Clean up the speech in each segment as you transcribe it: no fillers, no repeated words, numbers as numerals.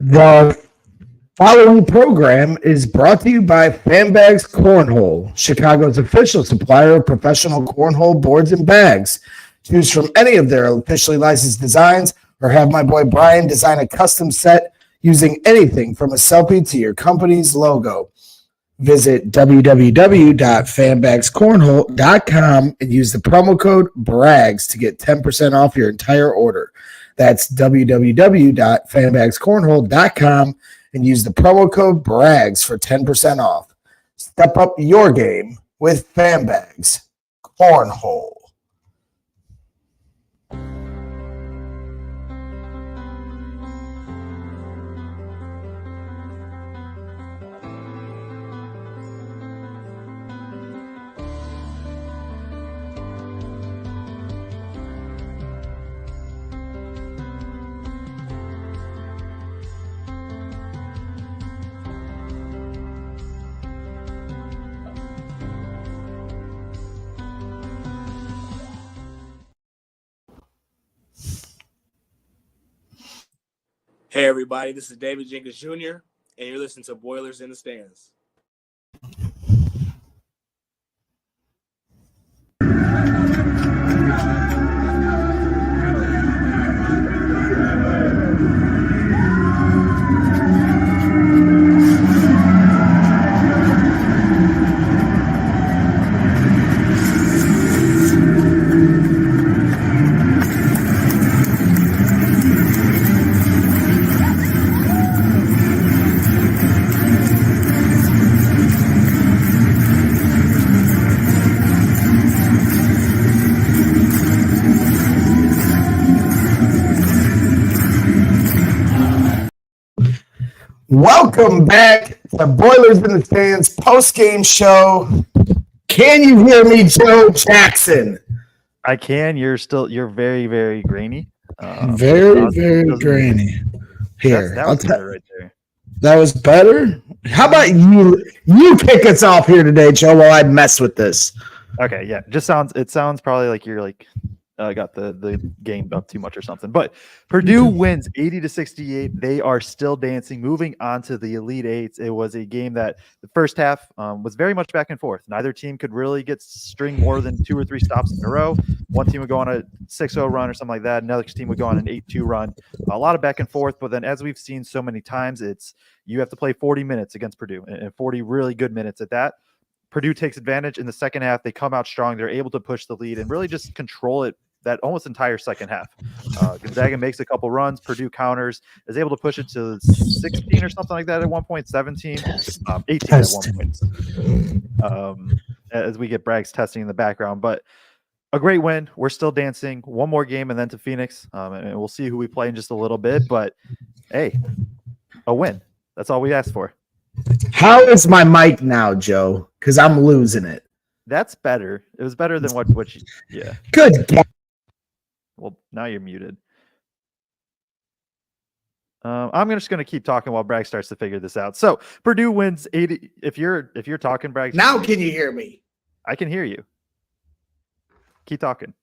The following program is brought to you by Fanbags Cornhole, Chicago's official supplier of professional cornhole boards and bags. Choose from any of their officially licensed designs or have my boy Brian design a custom set using anything from a selfie to your company's logo. Visit www.fanbagscornhole.com and use the promo code BRAGS to get 10% off your entire order. That's www.fanbagscornhole.com and use the promo code BRAGS for 10% off. Step up your game with Fanbags Cornhole. Hey everybody, this is David Jenkins Jr., and you're listening to Boilers in the Stands. Welcome back to Boilers in the Stands post-game show. Can you hear me, Joe Jackson? I can. You're very, very grainy. Very grainy. Here, that was right there. That was better? How about you kick us off here today, Joe, while I mess with this? Okay, yeah. It sounds probably like you're got the game up too much or something. But Purdue wins 80-68. They are still dancing, moving on to the Elite Eights. It was a game that the first half was very much back and forth. Neither team could really string more than 2 or 3 stops in a row. One team would go on a 6-0 run or something like that. Another team would go on an 8-2 run. A lot of back and forth. But then, as we've seen so many times, you have to play 40 minutes against Purdue, and 40 really good minutes at that. Purdue takes advantage in the second half. They come out strong. They're able to push the lead and really just control it that almost entire second half. Gonzaga makes a couple runs. Purdue counters, is able to push it to 16 or something like that at one point, 17, 18 at one point. As we get Bragg's testing in the background. But a great win. We're still dancing. One more game and then to Phoenix. And we'll see who we play in just a little bit. But, hey, a win. That's all we asked for. How is my mic now, Joe? Because I'm losing it. That's better. It was better than what you – yeah. Good God. Well, now you're muted. I'm just going to keep talking while Bragg starts to figure this out. So Purdue wins 80. If you're talking, Bragg. Now can you hear me? I can hear you. Keep talking.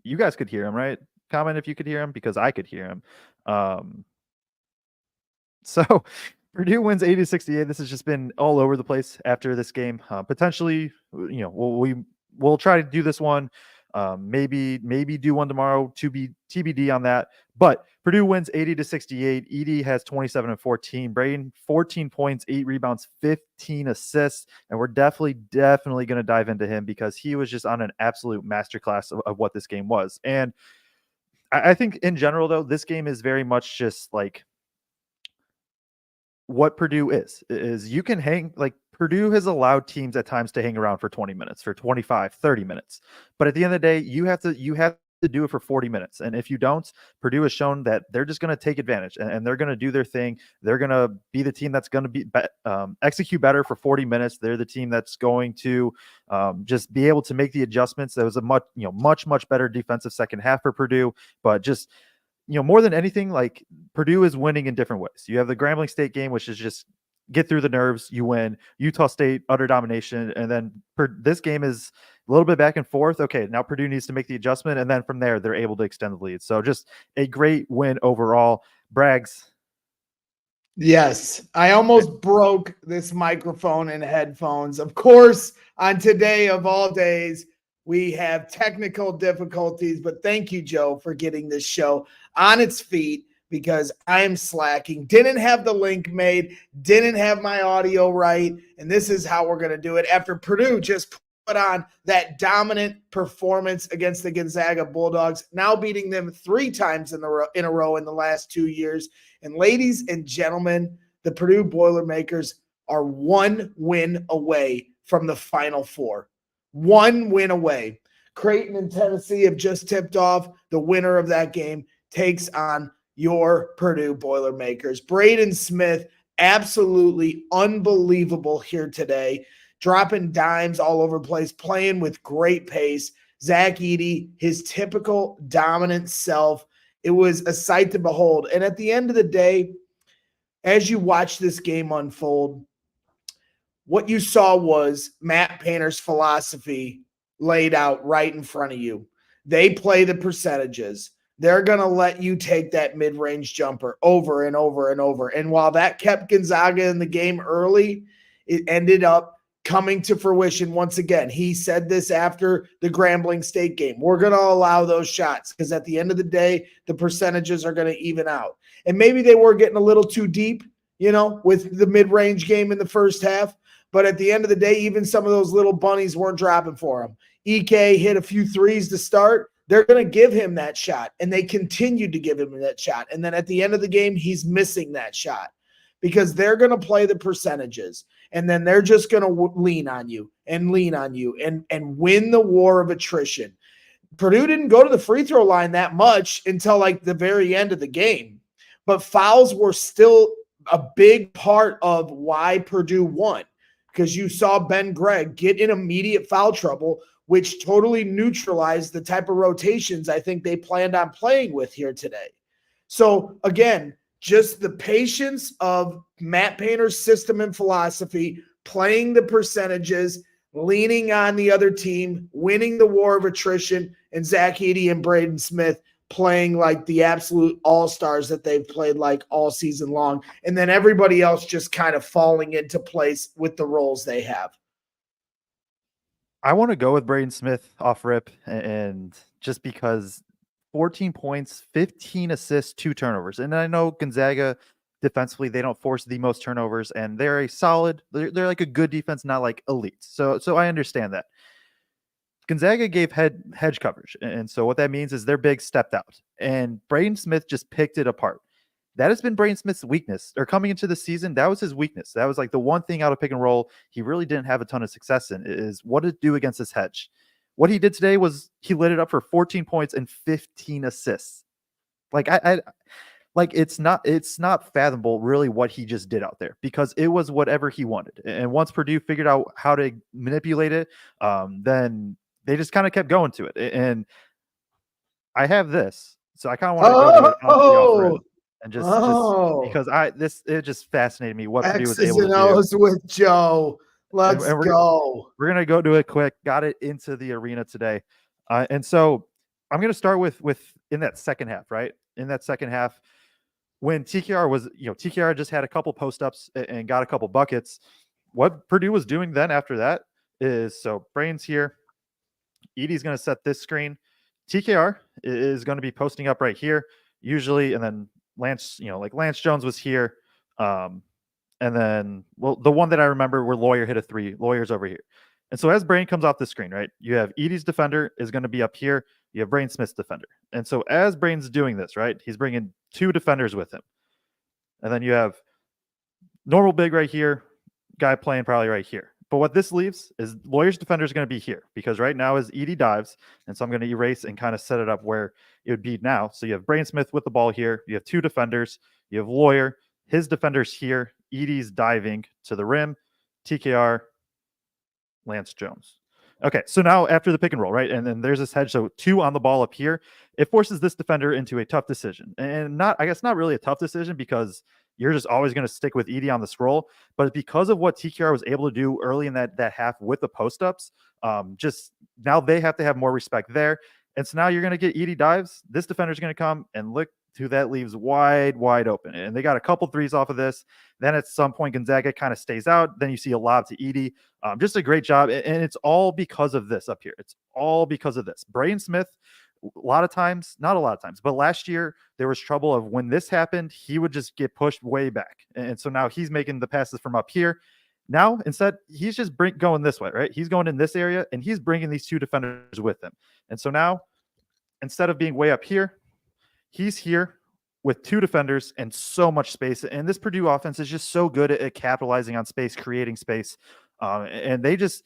You guys could hear him, right? Comment if you could hear him, because I could hear him. So Purdue wins 80-68. This has just been all over the place after this game. Potentially, we'll try to do this one. Maybe do one tomorrow to be TBD on that. But Purdue wins 80-68. Edey has 27-14. Braden 14 points, 8 rebounds, 15 assists, and we're definitely going to dive into him because he was just on an absolute masterclass of what this game was. And I think in general, though, this game is very much just like what Purdue is you can hang, like, Purdue has allowed teams at times to hang around for 20 minutes, for 25, 30 minutes. But at the end of the day, you have to do it for 40 minutes. And if you don't, Purdue has shown that they're just going to take advantage and they're going to do their thing. They're going to be the team that's going to execute better for 40 minutes. They're the team that's going to just be able to make the adjustments. There was a much better defensive second half for Purdue, but just, more than anything, like, Purdue is winning in different ways. You have the Grambling State game, which is just get through the nerves, you win. Utah State, utter domination. And then this game is a little bit back and forth. Okay, now Purdue needs to make the adjustment. And then from there, they're able to extend the lead. So just a great win overall. Braggs. Yes, I almost broke this microphone and headphones. Of course, on today of all days, we have technical difficulties, but thank you, Joe, for getting this show on its feet because I am slacking. Didn't have the link made, didn't have my audio right, and this is how we're going to do it. After Purdue just put on that dominant performance against the Gonzaga Bulldogs, now beating them 3 times in a row in the last 2 years. And ladies and gentlemen, the Purdue Boilermakers are 1 win away from the Final Four. 1 win away. Creighton and Tennessee have just tipped off. The winner of that game takes on your Purdue Boilermakers. Braden Smith, absolutely unbelievable here today. Dropping dimes all over the place, playing with great pace. Zach Edey, his typical dominant self. It was a sight to behold. And at the end of the day, as you watch this game unfold, what you saw was Matt Painter's philosophy laid out right in front of you. They play the percentages. They're going to let you take that mid-range jumper over and over and over. And while that kept Gonzaga in the game early, it ended up coming to fruition once again. He said this after the Grambling State game. We're going to allow those shots because at the end of the day, the percentages are going to even out. And maybe they were getting a little too deep, with the mid-range game in the first half. But at the end of the day, even some of those little bunnies weren't dropping for him. EK hit a few threes to start. They're going to give him that shot, and they continued to give him that shot. And then at the end of the game, he's missing that shot because they're going to play the percentages. And then they're just going to lean on you and win the war of attrition. Purdue didn't go to the free throw line that much until like the very end of the game. But fouls were still a big part of why Purdue won because you saw Ben Gregg get in immediate foul trouble, which totally neutralized the type of rotations I think they planned on playing with here today. So again, just the patience of Matt Painter's system and philosophy, playing the percentages, leaning on the other team, winning the war of attrition, and Zach Edey and Braden Smith playing like the absolute all-stars that they've played like all season long. And then everybody else just kind of falling into place with the roles they have. I want to go with Braden Smith off rip, and just because 14 points, 15 assists, 2 turnovers. And I know Gonzaga defensively, they don't force the most turnovers, and they're they're like a good defense, not like elite. So I understand that. Gonzaga gave hedge coverage. And so what that means is their big stepped out, and Braden Smith just picked it apart. That has been Braden Smith's weakness, or coming into the season, that was his weakness. That was like the one thing out of pick and roll he really didn't have a ton of success in, is what to do against this hedge. What he did today was he lit it up for 14 points and 15 assists. Like it's not fathomable really what he just did out there, because it was whatever he wanted. And once Purdue figured out how to manipulate it, then they just kind of kept going to it. And I have this, so I kind of want to go to it off rip. And just because it just fascinated me what Purdue was able to do. X's and O's with Joe. Let's go. We're gonna go to it quick. Got it into the arena today, and so I'm gonna start with in that second half, right? In that second half, when TKR just had a couple post ups and got a couple buckets. What Purdue was doing then after that is, so Brain's here, Edey's gonna set this screen. TKR is going to be posting up right here usually, and then Lance, Lance Jones was here. And then, the one that I remember where Lawyer hit a 3, Lawyer's over here. And so as Brain comes off the screen, right, you have Edey's defender is going to be up here. You have Brain Smith's defender. And so as Brain's doing this, right, he's bringing 2 defenders with him. And then you have normal big right here, guy playing probably right here. But what this leaves is Lawyer's defender is going to be here, because right now is Edey dives. And so I'm going to erase and kind of set it up where it would be now. So you have Brain Smith with the ball here. You have 2 defenders. You have Lawyer. His defender's here. Edey's diving to the rim. TKR, Lance Jones. Okay, so now after the pick and roll, right? And then there's this hedge. So 2 on the ball up here. It forces this defender into a tough decision. And not really a tough decision, because you're just always going to stick with Edey on the scroll. But because of what TKR was able to do early in that half with the post-ups, just now they have to have more respect there. And so now you're going to get Edey dives. This defender is going to come and look. who that leaves wide open. And they got a couple threes off of this. Then at some point, Gonzaga kind of stays out. Then you see a lob to Edey. Just a great job. And it's all because of this up here. It's all because of this. Braden Smith, not a lot of times, but last year there was trouble of when this happened, he would just get pushed way back. And so now he's making the passes from up here. Now, instead, he's just going this way, right? He's going in this area, and he's bringing these two defenders with him. And so now, instead of being way up here, he's here with two defenders and so much space. And this Purdue offense is just so good at capitalizing on space, creating space. And they just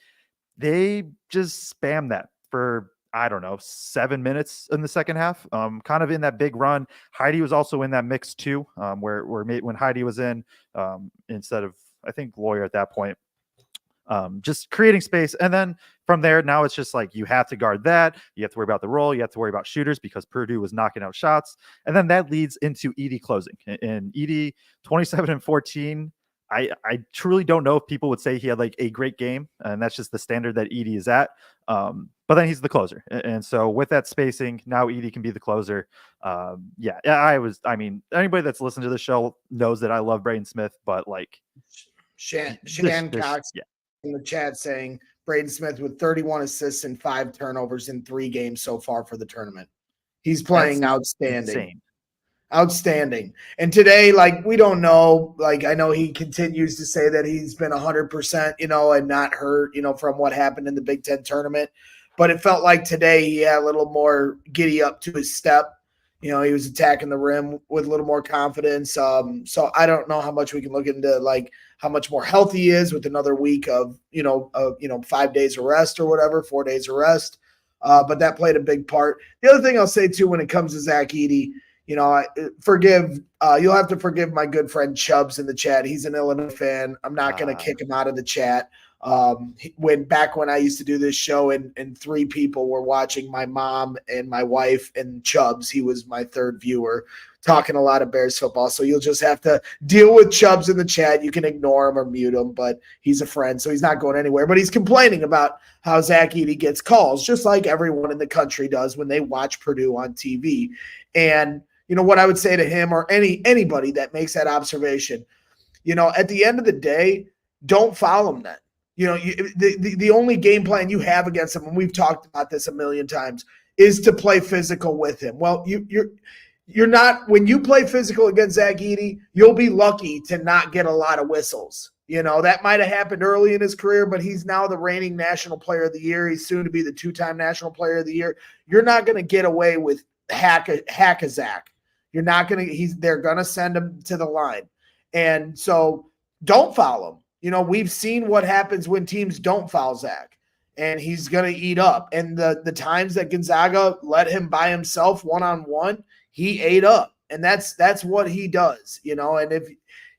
spam that for, I don't know, 7 minutes in the second half, kind of in that big run. Heidi was also in that mix too, where when Heidi was in, instead of, I think, Lawyer at that point, just creating space. And then from there, now it's just like, you have to guard that. You have to worry about the roll. You have to worry about shooters because Purdue was knocking out shots. And then that leads into Edey closing. And Edey, 27 and 14. I truly don't know if people would say he had like a great game, and that's just the standard that Edey is at. But then he's the closer. And so with that spacing, now Edey can be the closer. Anybody that's listened to the show knows that I love Braden Smith, but like Shan Cox yeah. in the chat saying Braden Smith with 31 assists and 5 turnovers in 3 games so far for the tournament. He's playing outstanding. Insane. Outstanding. And today, like, we don't know, like, I know he continues to say that he's been 100%, and not hurt, from what happened in the Big Ten tournament. But it felt like today he had a little more giddy up to his step. He was attacking the rim with a little more confidence. So I don't know how much we can look into, like, how much more healthy he is with another week of 5 days of rest or whatever, 4 days of rest. But that played a big part. The other thing I'll say too, when it comes to Zach Edey, you'll have to forgive my good friend Chubbs in the chat. He's an Illinois fan. I'm not going to kick him out of the chat. When I used to do this show and 3 people were watching, my mom and my wife and Chubbs, he was my 3rd viewer, talking a lot of Bears football. So you'll just have to deal with Chubbs in the chat. You can ignore him or mute him, but he's a friend, so he's not going anywhere. But he's complaining about how Zach Edey gets calls, just like everyone in the country does when they watch Purdue on TV. And what I would say to him or anybody that makes that observation, at the end of the day, don't foul him then. The only game plan you have against him, and we've talked about this a million times, is to play physical with him. Well, you're not, when you play physical against Zach Edey, you'll be lucky to not get a lot of whistles. That might have happened early in his career, but he's now the reigning National Player of the Year. He's soon to be the 2-time National Player of the Year. You're not going to get away with hack a Zach. You're not going to, they're going to send him to the line. And so don't foul him. We've seen what happens when teams don't foul Zach, and he's going to eat up. And the times that Gonzaga let him by himself one-on-one, he ate up. And that's what he does, and if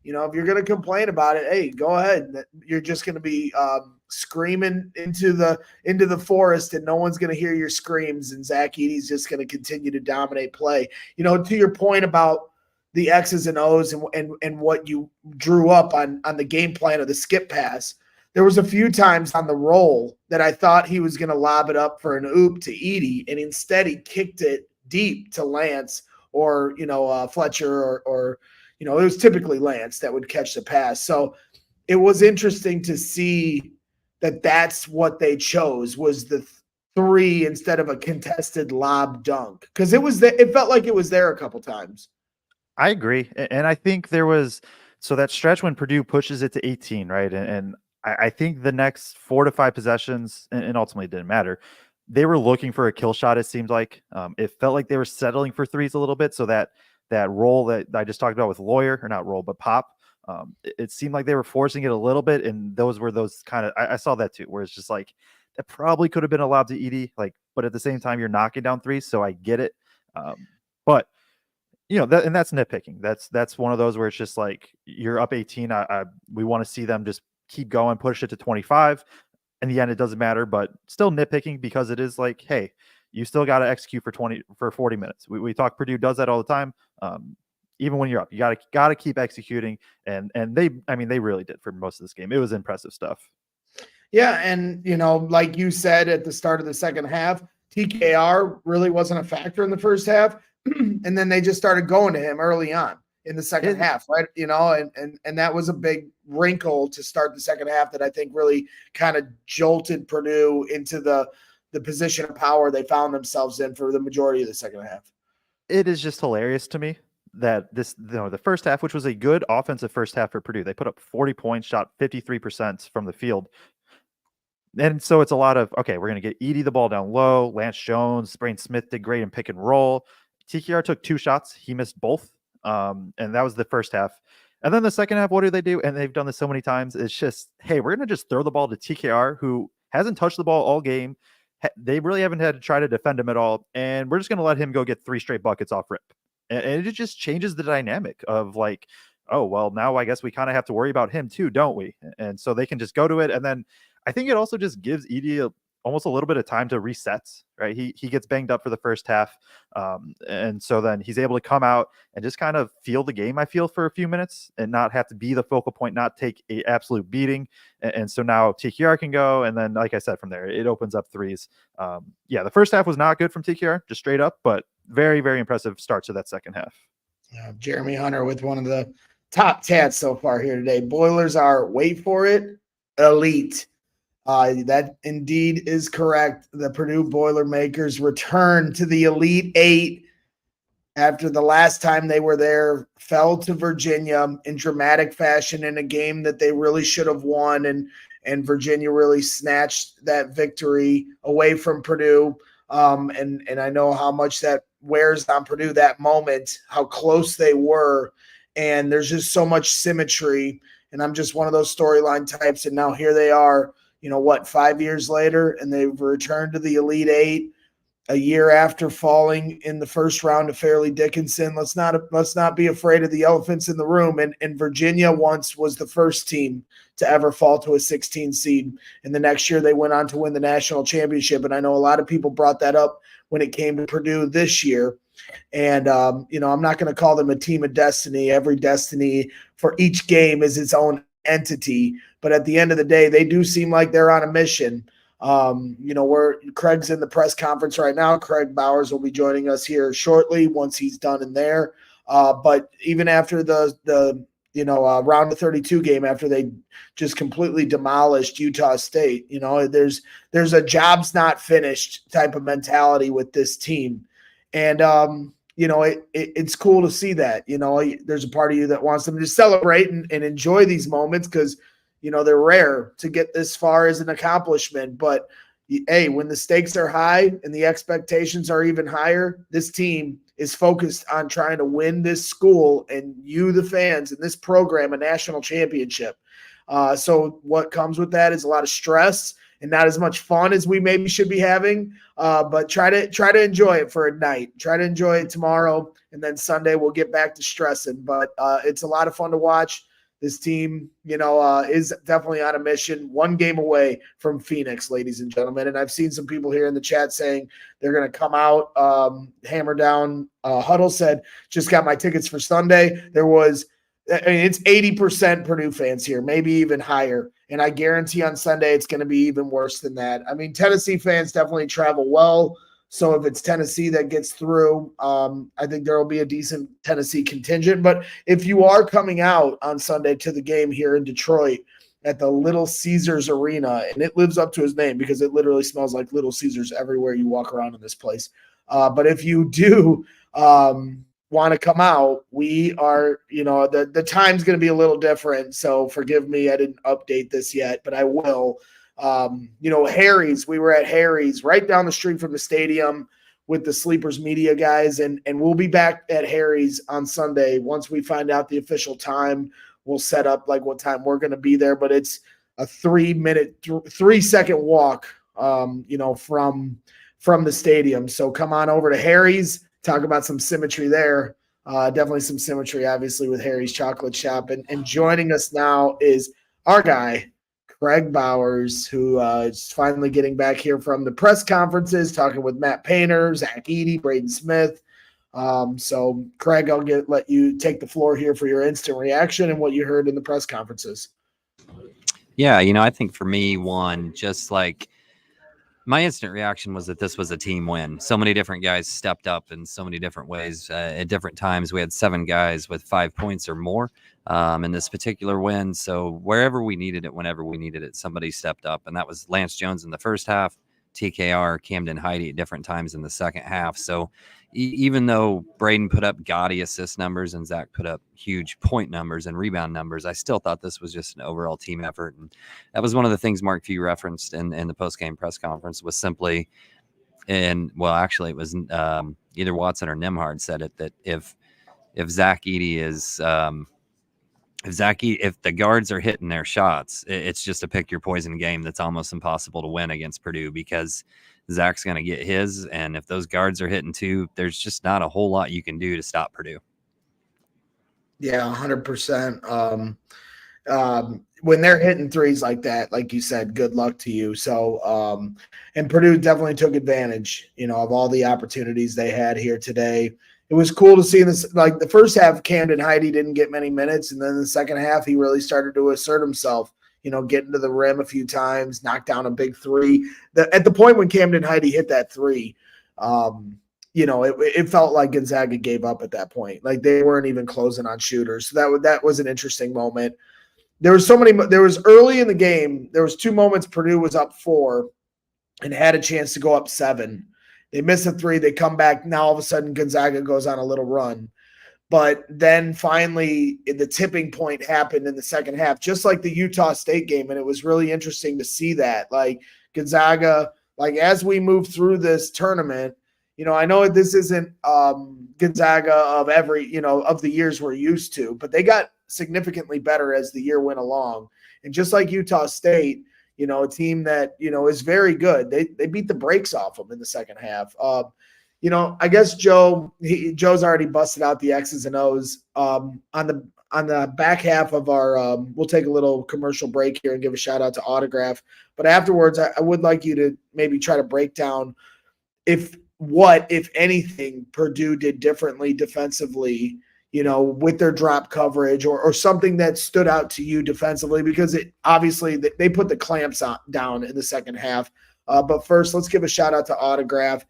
you're going to complain about it, hey, go ahead. You're just going to be screaming into the forest, and no one's going to hear your screams. And Zach Edey's just going to continue to dominate play. To your point about the X's and O's and what you drew up on the game plan of the skip pass, there was a few times on the roll that I thought he was going to lob it up for an oop to Edey, and instead he kicked it deep to Lance or Fletcher or it was typically Lance that would catch the pass. So it was interesting to see that that's what they chose, was the 3 instead of a contested lob dunk, because it felt like it was there a couple times. I agree. And I think there was, so that stretch when Purdue pushes it to 18, right? And I think the next 4 to 5 possessions, and ultimately it didn't matter, they were looking for a kill shot, it seemed like. It felt like they were settling for threes a little bit, so that roll that I just talked about with Lawyer, or not roll, but pop, it seemed like they were forcing it a little bit, and those were those kind of, I saw that too, where it's just like, that probably could have been allowed to Edey, but at the same time, you're knocking down threes, so I get it. But that's nitpicking. That's one of those where it's just like, you're up 18. We want to see them just keep going, push it to 25. In the end, it doesn't matter, but still nitpicking, because it is like, hey, you still got to execute for 40 minutes. We talk, Purdue does that all the time. Even when you're up, you got to keep executing. And they really did for most of this game. It was impressive stuff. Yeah. And, like you said at the start of the second half, TKR really wasn't a factor in the first half. and then they just started going to him early on in the second half, right? And that was a big wrinkle to start the second half that I think really kind of jolted Purdue into the position of power they found themselves in for the majority of the second half. It is just hilarious to me that the first half, which was a good offensive first half for Purdue, they put up 40 points, shot 53% from the field. And so it's a lot of, okay, we're going to get Edey the ball down low. Lance Jones, Brain Smith did great in pick and roll. TKR took 2 shots. He missed both. And that was the first half. And then the second half, what do they do? And they've done this so many times. It's just, hey, we're going to just throw the ball to TKR, who hasn't touched the ball all game. They really haven't had to try to defend him at all. And we're just going to let him go get 3 straight buckets off rip. And it just changes the dynamic of like, oh, well, now I guess we kind of have to worry about him too, don't we? And so they can just go to it. And then I think it also just gives Edey almost a little bit of time to reset, right? He gets banged up for the first half. And so then he's able to come out and just kind of feel the game, I feel, for a few minutes and not have to be the focal point, not take an absolute beating. And so now TKR can go. And then, like I said, from there, it opens up threes. The first half was not good from TKR, just straight up, but very, very impressive start to that second half. Jeremy Hunter with one of the top tats so far here today. Boilers are, wait for it, elite. That indeed is correct. The Purdue Boilermakers return to the Elite Eight after the last time they were there, fell to Virginia in dramatic fashion in a game that they really should have won, and Virginia really snatched that victory away from Purdue. And I know how much that wears on Purdue, that moment, how close they were, and there's just so much symmetry. And I'm just one of those storyline types, and now here they are. 5 years later, and they've returned to the Elite Eight a year after falling in the first round to Fairleigh Dickinson. Let's not be afraid of the elephants in the room. And Virginia once was the first team to ever fall to a 16 seed. And the next year they went on to win the national championship. And I know a lot of people brought that up when it came to Purdue this year. And, I'm not going to call them a team of destiny. Every destiny for each game is its own entity. But at the end of the day, they do seem like they're on a mission. Where Kraig's in the press conference right now. Kraig Bowers will be joining us here shortly once he's done in there. But even after the round of 32 game, after they just completely demolished Utah State, there's a job's not finished type of mentality with this team. And, it's cool to see that. There's a part of you that wants them to celebrate and enjoy these moments because, they're rare to get this far as an accomplishment. But, hey, when the stakes are high and the expectations are even higher, this team is focused on trying to win this school and you, the fans, and this program a national championship. So what comes with that is a lot of stress and not as much fun as we maybe should be having. But try to enjoy it for a night. Try to enjoy it tomorrow, and then Sunday we'll get back to stressing. But it's a lot of fun to watch. This team, is definitely on a mission, one game away from Phoenix, ladies and gentlemen. And I've seen some people here in the chat saying they're going to come out, hammer down. Huddle said, just got my tickets for Sunday. It's 80% Purdue fans here, maybe even higher. And I guarantee on Sunday it's going to be even worse than that. I mean, Tennessee fans definitely travel well. So if it's Tennessee that gets through, I think there will be a decent Tennessee contingent. But if you are coming out on Sunday to the game here in Detroit at the Little Caesars Arena, and it lives up to his name because it literally smells like Little Caesars everywhere you walk around in this place. But if you do want to come out, we are, the time's going to be a little different. So forgive me, I didn't update this yet, but I will. Harry's, we were at Harry's right down the street from the stadium with the Sleepers media guys. And we'll be back at Harry's on Sunday. Once we find out the official time, we'll set up like what time we're going to be there, but it's a 3-second walk, from the stadium. So come on over to Harry's, talk about some symmetry there. Definitely some symmetry, obviously, with Harry's Chocolate Shop. And joining us now is our guy, Kraig Bowers, who is finally getting back here from the press conferences, talking with Matt Painter, Zach Edey, Braden Smith. So, Kraig, I'll let you take the floor here for your instant reaction and what you heard in the press conferences. Yeah, I think for me, just like my instant reaction was that this was a team win. So many different guys stepped up in so many different ways at different times. We had 7 guys with 5 points or more in this particular win. So wherever we needed it, whenever we needed it, somebody stepped up. And that was Lance Jones in the first half, TKR, Camden Heidi at different times in the second half. So even though Braden put up gaudy assist numbers and Zach put up huge point numbers and rebound numbers, I still thought this was just an overall team effort. And that was one of the things Mark Few referenced in the post-game press conference was simply, actually it was either Watson or Nemhard said it, that if Zach Edey is if the guards are hitting their shots, it's just a pick your poison game that's almost impossible to win against Purdue, because Zach's going to get his, and if those guards are hitting too, there's just not a whole lot you can do to stop Purdue. Yeah, 100%. When they're hitting threes like that, like you said, good luck to you. So, and Purdue definitely took advantage, of all the opportunities they had here today. It was cool to see this. Like the first half, Camden Heidi didn't get many minutes, and then the second half, he really started to assert himself. Getting to the rim a few times, knocked down a big three. At the point when Camden Heidi hit that three, it felt like Gonzaga gave up at that point. Like they weren't even closing on shooters. So that was an interesting moment. There was early in the game, there was 2 moments Purdue was up 4 and had a chance to go up 7. They miss a 3. They come back. Now all of a sudden Gonzaga goes on a little run. But then finally the tipping point happened in the second half, just like the Utah State game. And it was really interesting to see that. Like Gonzaga, as we move through this tournament, I know this isn't Gonzaga of of the years we're used to, but they got significantly better as the year went along. And just like Utah State, a team that, is very good. They beat the brakes off them in the second half. I guess Joe's already busted out the X's and O's on the back half of our we'll take a little commercial break here and give a shout out to Autograph. But afterwards, I would like you to maybe try to break down if anything, Purdue did differently defensively, with their drop coverage or something that stood out to you defensively, because it obviously they put the clamps down in the second half. But first, let's give a shout out to Autograph.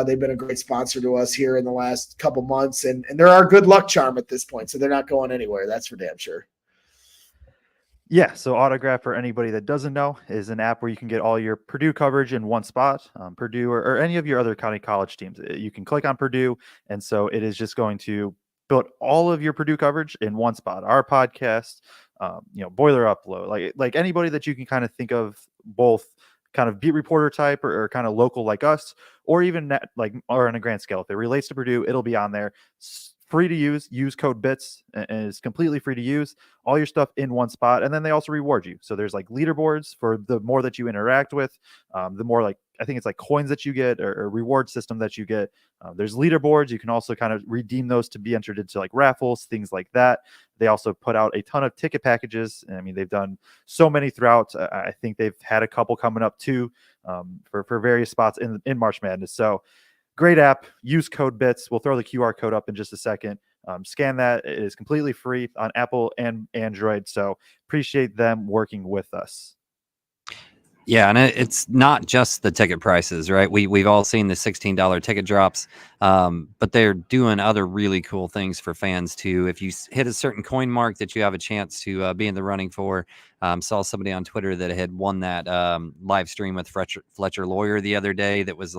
They've been a great sponsor to us here in the last couple months, and they're our good luck charm at this point, so they're not going anywhere. That's for damn sure. Yeah, so Autograph, for anybody that doesn't know, is an app where you can get all your Purdue coverage in one spot. Purdue or any of your other county college teams. You can click on Purdue, and so it is just going to build all of your Purdue coverage in one spot. Our podcast, Boiler Upload, like anybody that you can kind of think of, both kind of beat reporter type or kind of local like us, or even or on a grand scale. If it relates to Purdue, it'll be on there. Free to use code BITS, and it's completely free to use. All your stuff in one spot, and then they also reward you. So there's leaderboards for the more that you interact with, the more I think it's coins that you get or reward system that you get. There's leaderboards. You can also kind of redeem those to be entered into raffles, things like that. They also put out a ton of ticket packages. I mean, they've done so many throughout. I think they've had a couple coming up too, for various spots in March Madness. So great app. Use code BITS. We'll throw the QR code up in just a second. Scan that. It is completely free on Apple and Android. So appreciate them working with us. Yeah, and it's not just the ticket prices, right? We've all seen the $16 ticket drops, but they're doing other really cool things for fans too. If you hit a certain coin mark that you have a chance to be in the running for, saw somebody on Twitter that had won that live stream with Fletcher Lawyer the other day. That was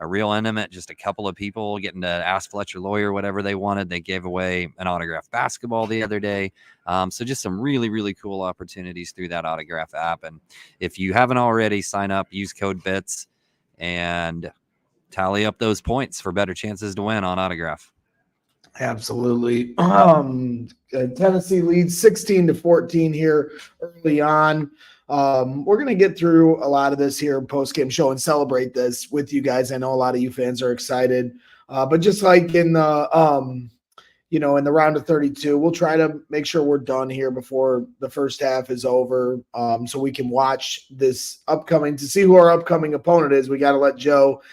a real intimate, just a couple of people getting to ask Fletcher Lawyer whatever they wanted. They gave away an autographed basketball the other day. So just some really, really cool opportunities through that Autograph app. And if you haven't already, sign up, use code BITS, and tally up those points for better chances to win on Autograph. Absolutely. Tennessee leads 16-14 here early on. We're going to get through a lot of this here post-game show and celebrate this with you guys. I know a lot of you fans are excited, but just like in the, in the round of 32, we'll try to make sure we're done here before the first half is over, so we can watch this to see who our upcoming opponent is. We got to let Joe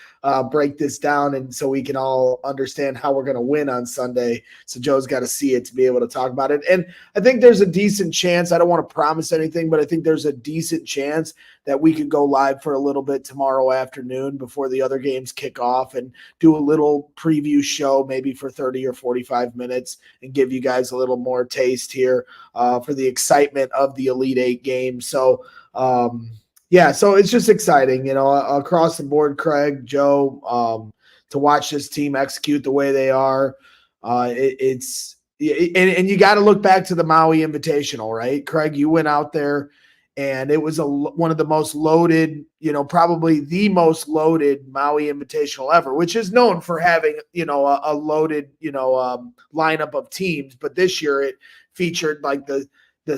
break this down, and so we can all understand how we're going to win on Sunday. So Joe's got to see it to be able to talk about it. And I think there's a decent chance, I don't want to promise anything, but I think there's a decent chance that we could go live for a little bit tomorrow afternoon before the other games kick off and do a little preview show, maybe for 30 or 45 minutes, and give you guys a little more taste here for the excitement of the Elite Eight game. So, yeah, so it's just exciting, across the board, Craig, Joe, to watch this team execute the way they are. And you got to look back to the Maui Invitational, right? Craig, you went out there, and it was one of the most loaded, probably the most loaded Maui Invitational ever, which is known for having, a loaded, lineup of teams. But this year it featured like the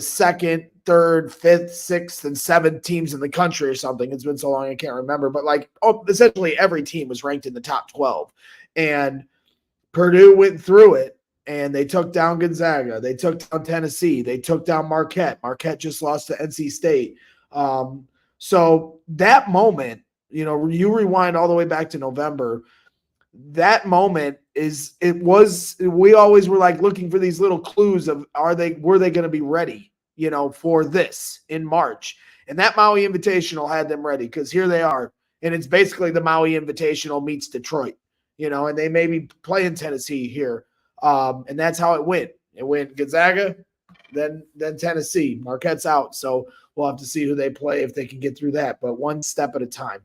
second, third, fifth, sixth, and seventh teams in the country or something. It's been so long I can't remember. But essentially every team was ranked in the top 12. And Purdue went through it, and they took down Gonzaga. They took down Tennessee. They took down Marquette. Marquette just lost to NC State. So that moment, you rewind all the way back to November, that moment we always were like looking for these little clues of were they going to be ready, for this in March. And that Maui Invitational had them ready, because here they are. And it's basically the Maui Invitational meets Detroit, and they may be playing Tennessee here. And that's how it went. It went Gonzaga, then Tennessee. Marquette's out. So we'll have to see who they play if they can get through that, but one step at a time.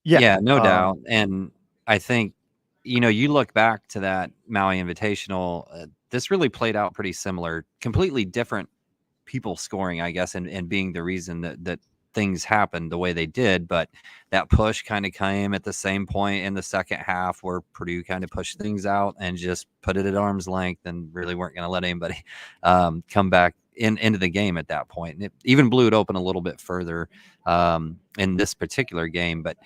Yeah, no doubt. And I think, you look back to that Maui Invitational, this really played out pretty similar, completely different people scoring, I guess, and being the reason that things happened the way they did. But that push kind of came at the same point in the second half, where Purdue kind of pushed things out and just put it at arm's length and really weren't going to let anybody come back into the game at that point. And it even blew it open a little bit further in this particular game. But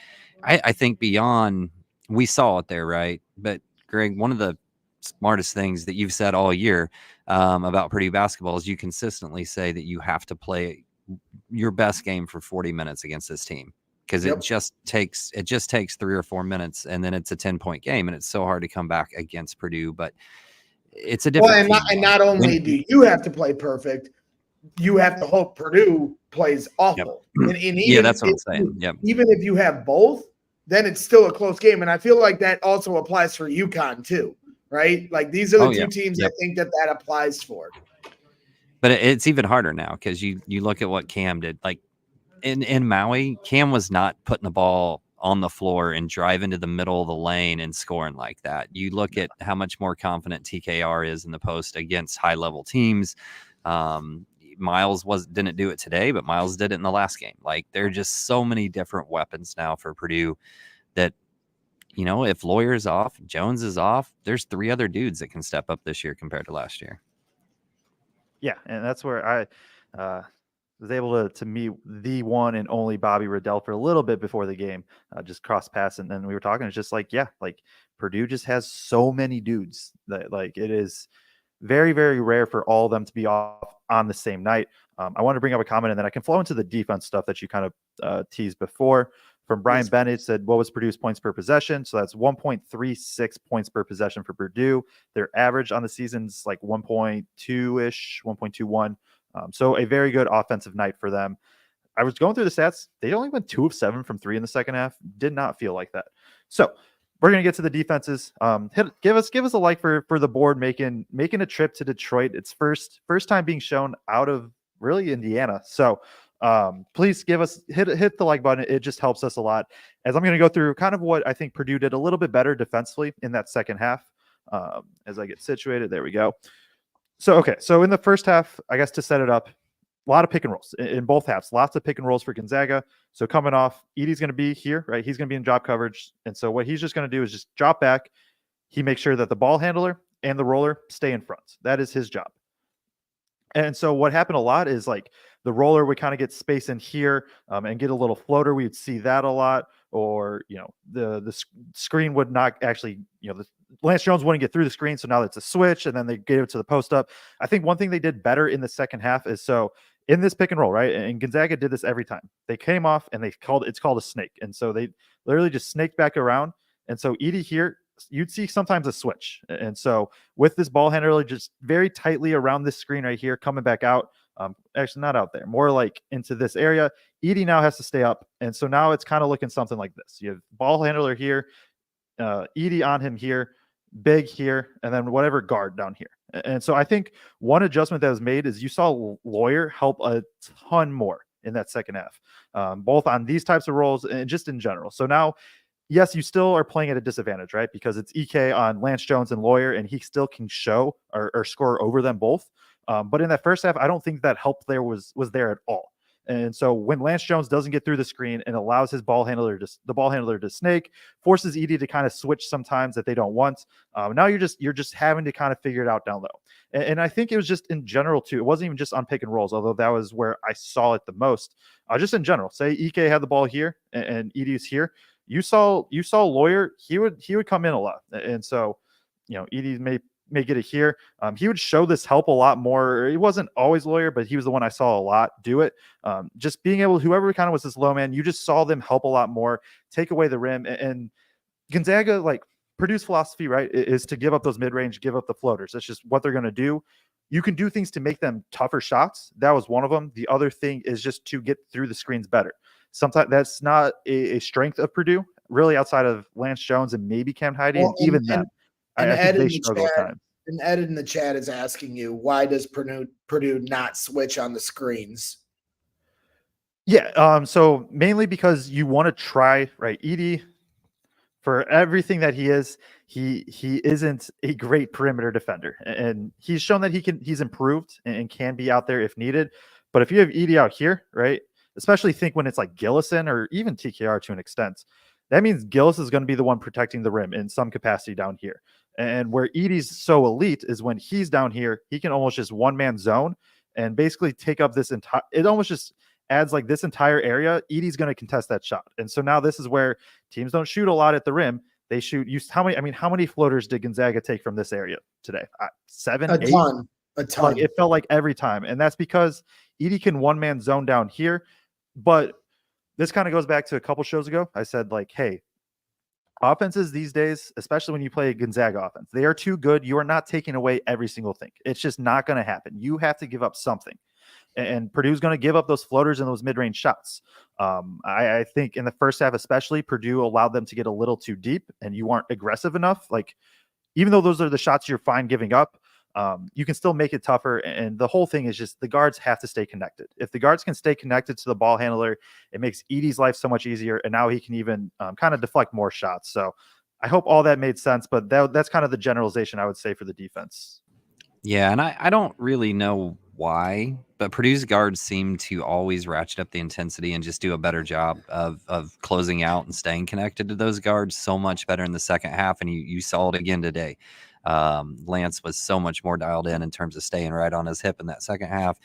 I think beyond, we saw it there, right? But Greg, one of the smartest things that you've said all year about Purdue basketball is you consistently say that you have to play your best game for 40 minutes against this team, because it just takes 3 or 4 minutes, and then it's a 10-point game, and it's so hard to come back against Purdue. But it's a different team. And not only do you have to play perfect, you have to hope Purdue plays awful. Yep. And even that's what I'm saying. Yep. Even if you have both, then it's still a close game. And I feel like that also applies for UConn too, right? Like these are the two teams I think that applies for. But it's even harder now, because you look at what Cam did. Like in Maui, Cam was not putting the ball on the floor and driving to the middle of the lane and scoring like that. You look at how much more confident TKR is in the post against high-level teams. Miles didn't do it today, but Miles did it in the last game. Like, there are just so many different weapons now for Purdue that, if Lawyer's off, Jones is off, there's 3 other dudes that can step up this year compared to last year. Yeah, and that's where I was able to meet the one and only Bobby Riddell for a little bit before the game, just cross paths, and then we were talking. It's just like, Purdue just has so many dudes that it is very, very rare for all of them to be off on the same night. I want to bring up a comment, and then I can flow into the defense stuff that you kind of teased before. From Brian Bennett, said, what was Purdue's points per possession? So that's 1.36 points per possession for Purdue. Their average on the season's like 1.2-ish, 1.21. So a very good offensive night for them. I was going through the stats. They only went 2 of 7 from 3 in the second half. Did not feel like that. So we're going to get to the defenses. Give us a like for the board making a trip to Detroit. It's first time being shown out of really Indiana. So please give us hit the like button. It just helps us a lot, as I'm going to go through kind of what I think Purdue did a little bit better defensively in that second half. As I get situated, there we go. So in the first half, I guess to set it up, a lot of pick and rolls in both halves, lots of pick and rolls for Gonzaga. So coming off, Edey's going to be here, right? He's going to be in drop coverage. And so what he's just going to do is just drop back. He makes sure that the ball handler and the roller stay in front. That is his job. And so what happened a lot is the roller would kind of get space in here and get a little floater. We would see that a lot. Or, the screen would not actually, Lance Jones wouldn't get through the screen. So now it's a switch, and then they gave it to the post up. I think one thing they did better in the second half is, so in this pick and roll, right? And Gonzaga did this every time. They came off and it's called a snake. And so they literally just snaked back around. And so Edey here, you'd see sometimes a switch. And so with this ball handler just very tightly around this screen right here, coming back out, actually not out there, more like into this area, Edey now has to stay up. And so now it's kind of looking something like this. You have ball handler here, Edey on him here, big here, and then whatever guard down here. And so I think one adjustment that was made is you saw Lawyer help a ton more in that second half, both on these types of roles and just in general. So now, yes, you still are playing at a disadvantage, right? Because it's EK on Lance Jones and Lawyer, and he still can show or score over them both. But in that first half, I don't think that help there was there at all. And so when Lance Jones doesn't get through the screen and allows the ball handler to snake, forces Edey to kind of switch sometimes that they don't want. Now you're just having to kind of figure it out down low. And I think it was just in general too. It wasn't even just on pick and rolls, although that was where I saw it the most. Just in general, say EK had the ball here and Edey's here. You saw Lawyer. He would come in a lot, and so Edey may get it here. He would show this help a lot more. He wasn't always Lawyer, but he was the one I saw a lot do it. Just being able, whoever kind of was this low man, you just saw them help a lot more, take away the rim. And Gonzaga, like Purdue's philosophy, right, is to give up those mid-range, give up the floaters. That's just what they're going to do. You can do things to make them tougher shots. That was one of them. The other thing is just to get through the screens better. Sometimes that's not a strength of Purdue, really, outside of Lance Jones and maybe Cam Heide, and even then. And I think they struggle at times. And Ed in the chat is asking you, why does Purdue not switch on the screens? Yeah, so mainly because you want to try, right? Edey, for everything that he is, he isn't a great perimeter defender, and he's shown that he's improved and can be out there if needed. But if you have Edey out here, right, especially think when it's like Gillison or even TKR to an extent, that means Gillis is going to be the one protecting the rim in some capacity down here. And where Edey's so elite is when he's down here, he can almost just one-man zone and basically take up this entire – it almost just adds like this entire area. Edey's going to contest that shot. And so now this is where teams don't shoot a lot at the rim. They shoot – how many floaters did Gonzaga take from this area today? 7, 8? A ton. Like, it felt like every time. And that's because Edey can one-man zone down here. But this kind of goes back to a couple shows ago. I said, like, hey, offenses these days, especially when you play a Gonzaga offense, they are too good. You are not taking away every single thing. It's just not going to happen. You have to give up something. And Purdue's going to give up those floaters and those mid-range shots. I think in the first half especially, Purdue allowed them to get a little too deep, and you aren't aggressive enough. Like, even though those are the shots you're fine giving up, you can still make it tougher. And the whole thing is just the guards have to stay connected. If the guards can stay connected to the ball handler, it makes Edey's life so much easier. And now he can even kind of deflect more shots. So I hope all that made sense, but that's kind of the generalization I would say for the defense. Yeah, and I don't really know why, but Purdue's guards seem to always ratchet up the intensity and just do a better job of closing out and staying connected to those guards so much better in the second half. And you saw it again today. Lance was so much more dialed in terms of staying right on his hip in that second half.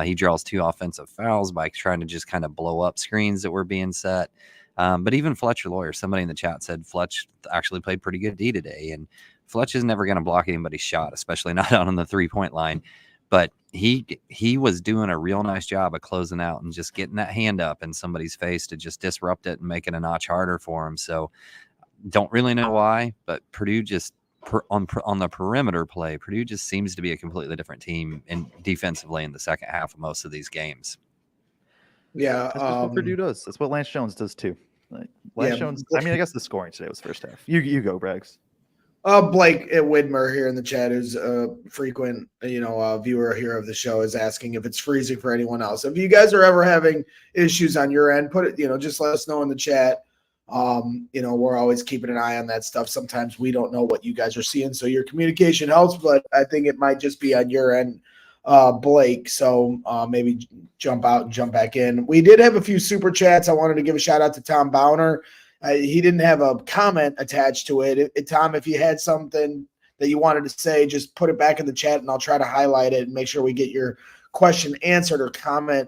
He draws 2 offensive fouls by trying to just kind of blow up screens that were being set. But even Fletcher Lawyer, somebody in the chat said Fletch actually played pretty good D today. And Fletch is never going to block anybody's shot, especially not out on the 3-point line. But he was doing a real nice job of closing out and just getting that hand up in somebody's face to just disrupt it and make it a notch harder for him. So don't really know why, but Purdue just on the perimeter play, Purdue just seems to be a completely different team in defensively in the second half of most of these games. Yeah, that's what Purdue does. That's what Lance Jones does too. Like Lance Jones. I mean, I guess the scoring today was first half. You go, Braggs. Blake at Widmer here in the chat, who's a frequent, viewer here of the show, is asking if it's freezing for anyone else. If you guys are ever having issues on your end, put it, just let us know in the chat. We're always keeping an eye on that stuff. Sometimes we don't know what you guys are seeing, so your communication helps, but I think it might just be on your end, Blake. So maybe jump out and jump back in. We did have a few super chats. I wanted to give a shout out to Tom Bowner. He didn't have a comment attached to it. Tom, if you had something that you wanted to say, just put it back in the chat and I'll try to highlight it and make sure we get your question answered or comment,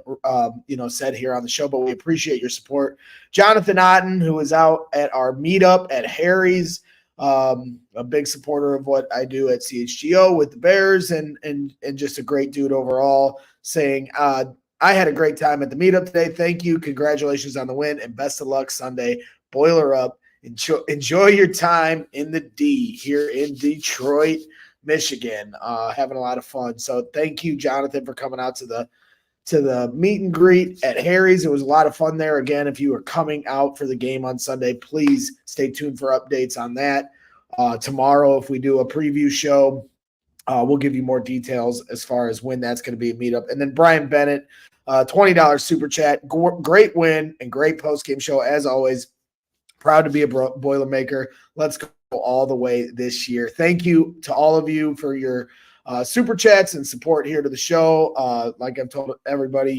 said here on the show, but we appreciate your support. Jonathan Otten, who is out at our meetup at Harry's, a big supporter of what I do at CHGO with the Bears and just a great dude overall, saying, I had a great time at the meetup today. Thank you. Congratulations on the win and best of luck Sunday. Boiler up. Enjoy your time in the D here in Detroit, Michigan. Having a lot of fun. So thank you, Jonathan, for coming out to the meet and greet at Harry's. It was a lot of fun there. Again, if you are coming out for the game on Sunday, please stay tuned for updates on that. Tomorrow, if we do a preview show, we'll give you more details as far as when that's going to be a meetup. And then Brian Bennett, $20 super chat. Great win and great post-game show as always. Proud to be a Boilermaker. Let's go all the way this year. Thank you to all of you for your super chats and support here to the show. Like I've told everybody,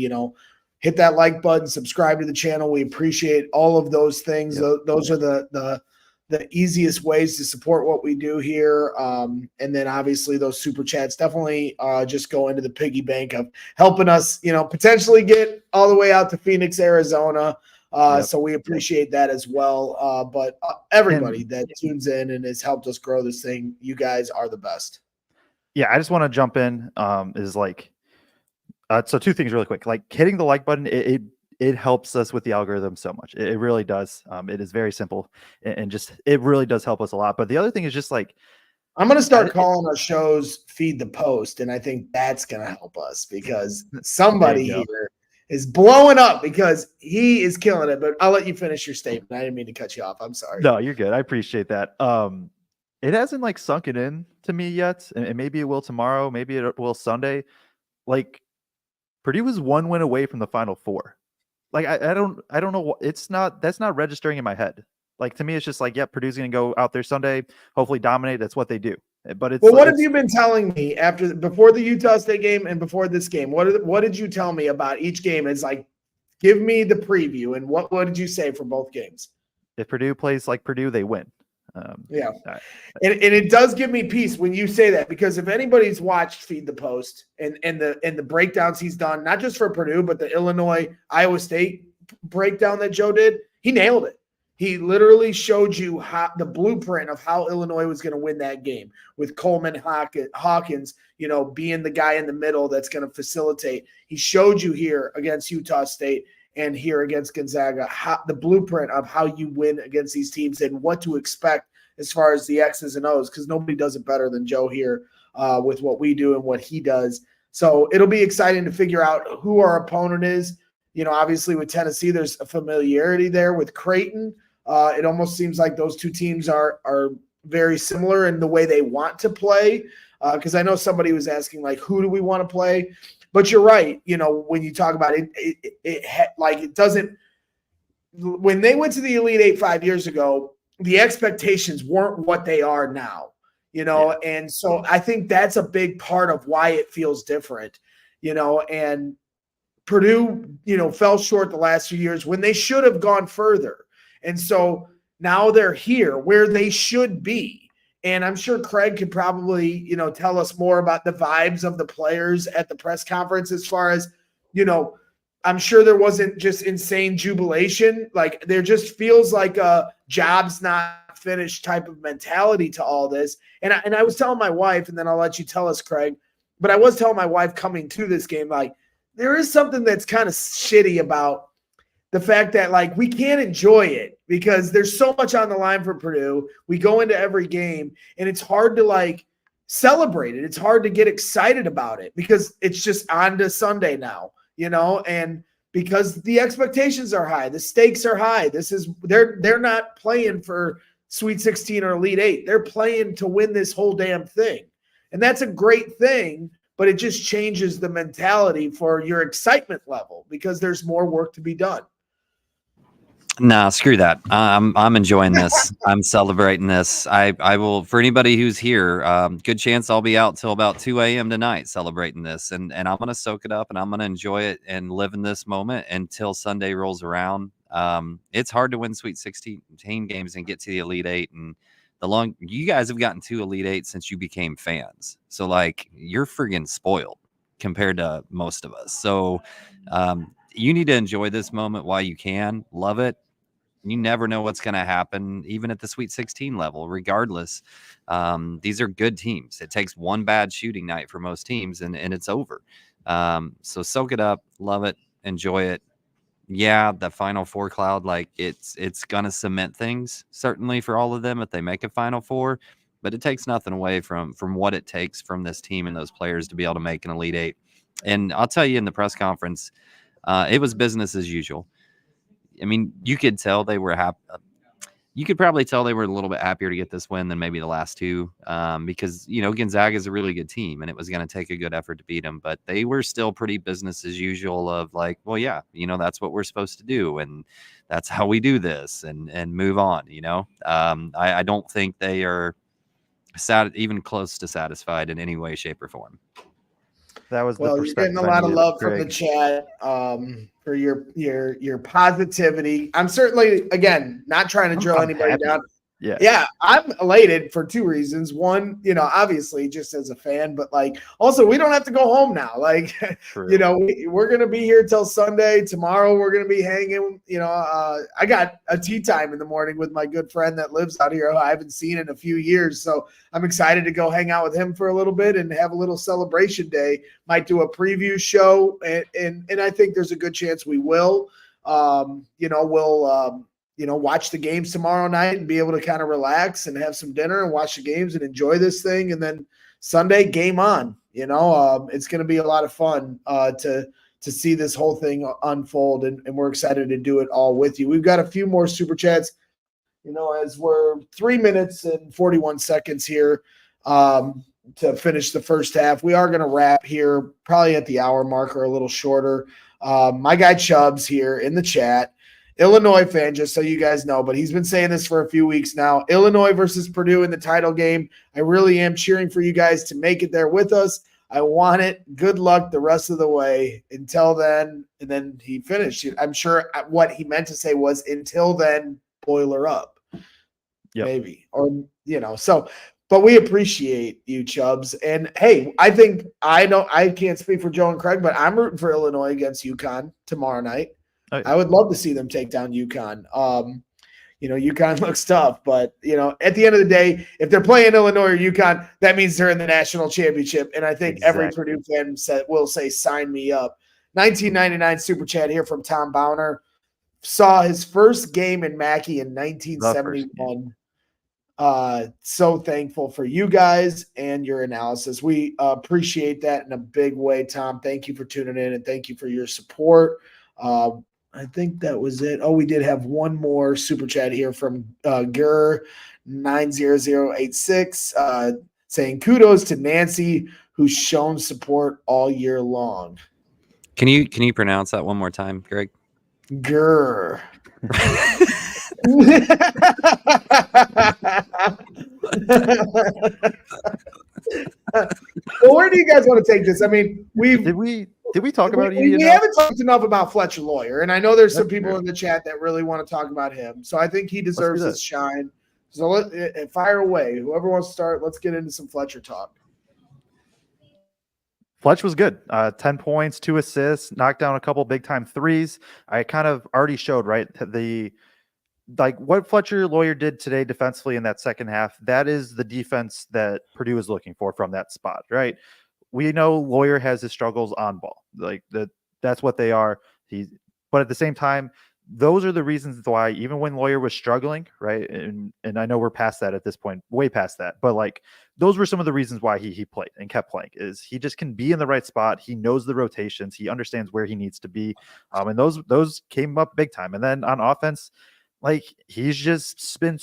hit that like button, subscribe to the channel. We appreciate all of those things. Yep. Those are the easiest ways to support what we do here. And then obviously those super chats definitely just go into the piggy bank of helping us, potentially get all the way out to Phoenix, Arizona. Yep. So we appreciate that as well. But everybody that tunes in and has helped us grow this thing, you guys are the best. Yeah, I just want to jump in. So two things really quick. Like hitting the like button, it helps us with the algorithm so much. It really does. It is very simple and just it really does help us a lot. But the other thing is just like I'm going to start calling our shows Feed the Post, and I think that's going to help us because somebody here is blowing up because he is killing it. But I'll let you finish your statement. I didn't mean to cut you off. I'm sorry. No, you're good. I appreciate that. It hasn't sunk it in to me yet, and maybe it will tomorrow. Maybe it will Sunday. Like Purdue was one win away from the Final Four. Like I don't know. That's not registering in my head. Like to me, it's just like, yeah, Purdue's going to go out there Sunday, hopefully dominate. That's what they do. But it's what have you been telling me before the Utah State game and before this game? What did you tell me about each game? It's like, give me the preview and what did you say for both games? If Purdue plays like Purdue, they win. Yeah, and it does give me peace when you say that because if anybody's watched Feed the Post and the breakdowns he's done, not just for Purdue but the Illinois Iowa State breakdown that Joe did, he nailed it. He literally showed you how the blueprint of how Illinois was going to win that game with Coleman Hawkins, being the guy in the middle that's going to facilitate. He showed you here against Utah State and here against Gonzaga the blueprint of how you win against these teams and what to expect as far as the X's and O's because nobody does it better than Joe here with what we do and what he does. So it'll be exciting to figure out who our opponent is. Obviously with Tennessee, there's a familiarity there with Creighton. It almost seems like those two teams are very similar in the way they want to play. Because I know somebody was asking, who do we want to play? But you're right. When you talk about it, it doesn't – when they went to the Elite Eight 5 years ago, the expectations weren't what they are now, And so I think that's a big part of why it feels different, and Purdue, fell short the last few years when they should have gone further. And so now they're here where they should be. And I'm sure Kraig could probably, tell us more about the vibes of the players at the press conference as far as, I'm sure there wasn't just insane jubilation. Like there just feels like a job's not finished type of mentality to all this. And I was telling my wife, and then I'll let you tell us, Kraig, but I was telling my wife coming to this game, there is something that's kind of shitty about the fact that we can't enjoy it because there's so much on the line for Purdue. We go into every game and it's hard to celebrate it. It's hard to get excited about it because it's just on to Sunday now, and because the expectations are high, the stakes are high. They're not playing for Sweet 16 or Elite 8. They're playing to win this whole damn thing. And that's a great thing. But it just changes the mentality for your excitement level because there's more work to be done. Nah, screw that. I'm enjoying this. I'm celebrating this. I will, for anybody who's here, good chance I'll be out till about 2 a.m. tonight celebrating this. And I'm going to soak it up and I'm going to enjoy it and live in this moment until Sunday rolls around. It's hard to win Sweet 16 games and get to the Elite Eight. And you guys have gotten to Elite Eight since you became fans. So you're friggin' spoiled compared to most of us. So you need to enjoy this moment while you can. Love it. You never know what's going to happen, even at the Sweet 16 level, regardless. These are good teams. It takes one bad shooting night for most teams and it's over. So soak it up, love it, enjoy it. Yeah, the Final Four cloud, like it's gonna cement things certainly for all of them if they make a Final Four, but it takes nothing away from what it takes from this team and those players to be able to make an Elite Eight. And I'll tell you, in the press conference, it was business as usual. I mean, you could tell they were happy. You could probably tell they were a little bit happier to get this win than maybe the last two, because, Gonzaga is a really good team and it was going to take a good effort to beat them. But they were still pretty business as usual of like, well, yeah, that's what we're supposed to do. And that's how we do this and move on, I don't think they are even close to satisfied in any way, shape, or form. That was Well, the you're getting perspective a lot I of needed, love from the Kraig. chat for your positivity. I'm certainly, again, not trying to drill I'm anybody happy. down. Yeah. I'm elated for two reasons. One, obviously just as a fan, but like also we don't have to go home now. Like, True. we're going to be here till Sunday. Tomorrow we're going to be hanging. I got a tea time in the morning with my good friend that lives out here who I haven't seen in a few years. So I'm excited to go hang out with him for a little bit and have a little celebration day. Might do a preview show. And I think there's a good chance we will. We'll watch the games tomorrow night and be able to kind of relax and have some dinner and watch the games and enjoy this thing. And then Sunday, game on. It's going to be a lot of fun to see this whole thing unfold, and we're excited to do it all with you. We've got a few more super chats, as we're 3 minutes and 41 seconds here to finish the first half. We are going to wrap here probably at the hour mark or a little shorter. My guy Chubbs here in the chat, Illinois fan, just so you guys know, but he's been saying this for a few weeks now. Illinois versus Purdue in the title game. I really am cheering for you guys to make it there with us. I want it. Good luck the rest of the way. Until then, and then he finished. I'm sure what he meant to say was, until then, boiler up. Yep. Maybe. Or, so, but we appreciate you, Chubbs. And hey, I think I can't speak for Joe and Kraig, but I'm rooting for Illinois against UConn tomorrow night. I would love to see them take down UConn. UConn looks tough, but at the end of the day, if they're playing Illinois or UConn, that means they're in the national championship. And I think every Purdue fan will say, sign me up. 1999 super chat here from Tom Bowner. Saw his first game in Mackey in 1971. So thankful for you guys and your analysis. We appreciate that in a big way, Tom. Thank you for tuning in and thank you for your support. I think that was it. Oh, we did have one more super chat here from Gur90086 saying kudos to Nancy, who's shown support all year long. Can you pronounce that one more time, Greg? Gur. Well, where do you guys want to take this? I mean, Did we talk about we haven't talked enough about Fletcher Lawyer, and I know there's some people in the chat that really want to talk about him. So I think he deserves his shine. So let fire away. Whoever wants to start, let's get into some Fletcher talk. Fletch was good. 10 points, 2 assists, knocked down a couple big time threes. I kind of already showed, right, what Fletcher Lawyer did today defensively in that second half. That is the defense that Purdue is looking for from that spot, right? We know Lawyer has his struggles on ball. That's what they are. But at the same time, those are the reasons why, even when Lawyer was struggling, right? And I know we're past that at this point, way past that. But those were some of the reasons why he played and kept playing. Is he just can be in the right spot. He knows the rotations. He understands where he needs to be. And those came up big time. And then on offense, he's just been.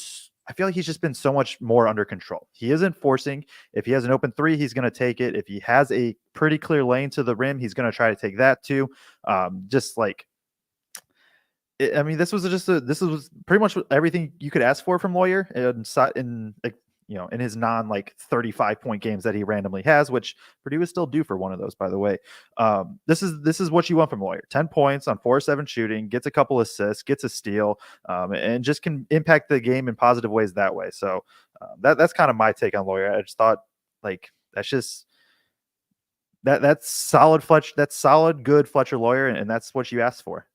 I feel like he's just been so much more under control. He isn't forcing. If he has an open three, he's going to take it. If he has a pretty clear lane to the rim, he's going to try to take that too. This was pretty much everything you could ask for from Lawyer in his non 35-point games that he randomly has, which Purdue is still due for one of those, by the way. This is what you want from Lawyer. 10 points on 4-7 shooting, gets a couple assists, gets a steal, and just can impact the game in positive ways that way. So that's kind of my take on Lawyer. I just thought that's just that's solid Fletcher. That's solid, good Fletcher Lawyer, and that's what you asked for.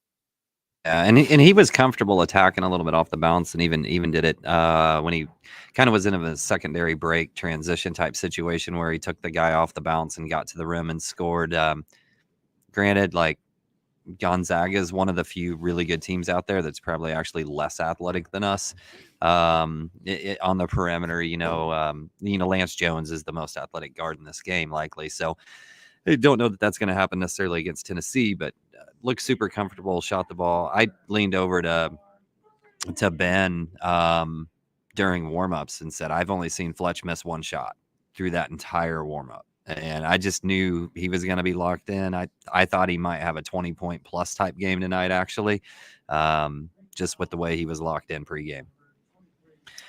Yeah, and he was comfortable attacking a little bit off the bounce, and even did it when he kind of was in a secondary break transition type situation where he took the guy off the bounce and got to the rim and scored. Granted, like Gonzaga is one of the few really good teams out there that's probably actually less athletic than us. On the perimeter, Lance Jones is the most athletic guard in this game, likely. So I don't know that that's going to happen necessarily against Tennessee, but looked super comfortable, shot the ball. I leaned over to Ben during warmups and said, I've only seen Fletch miss one shot through that entire warmup. And I just knew he was going to be locked in. I thought he might have a 20-point plus type game tonight, actually, just with the way he was locked in pregame.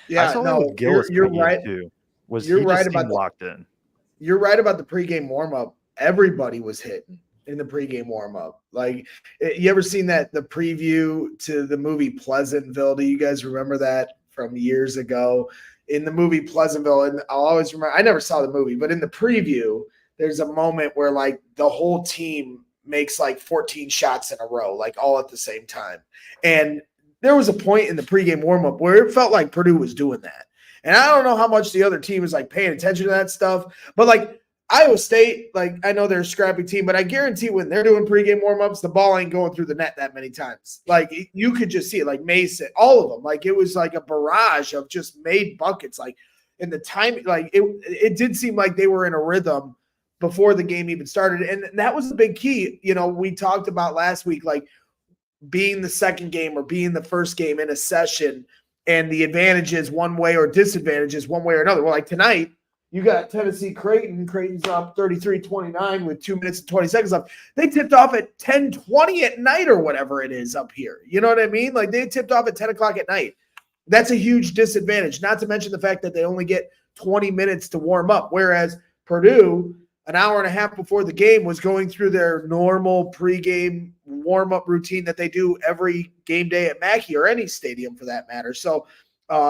I saw that with Gillis you're right. Too. You're right about locked in. You're right about the pregame warmup. Everybody was hitting in the pregame warmup. Like, you ever seen the preview to the movie Pleasantville? Do you guys remember that from years ago? In the movie Pleasantville, and I'll always remember, I never saw the movie, but in the preview, there's a moment where like the whole team makes like 14 shots in a row, like all at the same time. And there was a point in the pregame warmup where it felt like Purdue was doing that. And I don't know how much the other team is like paying attention to that stuff, but like Iowa State, like I know they're a scrappy team, but I guarantee when they're doing pregame warmups, the ball ain't going through the net that many times. Like you could just see it, like Mason, all of them. Like it was like a barrage of just made buckets. Like in the time, like it did seem like they were in a rhythm before the game even started. And that was the big key. We talked about last week, like being the second game or being the first game in a session and the advantages one way or disadvantages one way or another. Well, like tonight, you got Tennessee Creighton. Creighton's up 33-29 with 2 minutes and 20 seconds left. They tipped off at 10:20 at night or whatever it is up here. You know what I mean? Like they tipped off at 10 o'clock at night. That's a huge disadvantage, not to mention the fact that they only get 20 minutes to warm up, whereas Purdue, an hour and a half before the game, was going through their normal pregame warm-up routine that they do every game day at Mackey or any stadium for that matter. So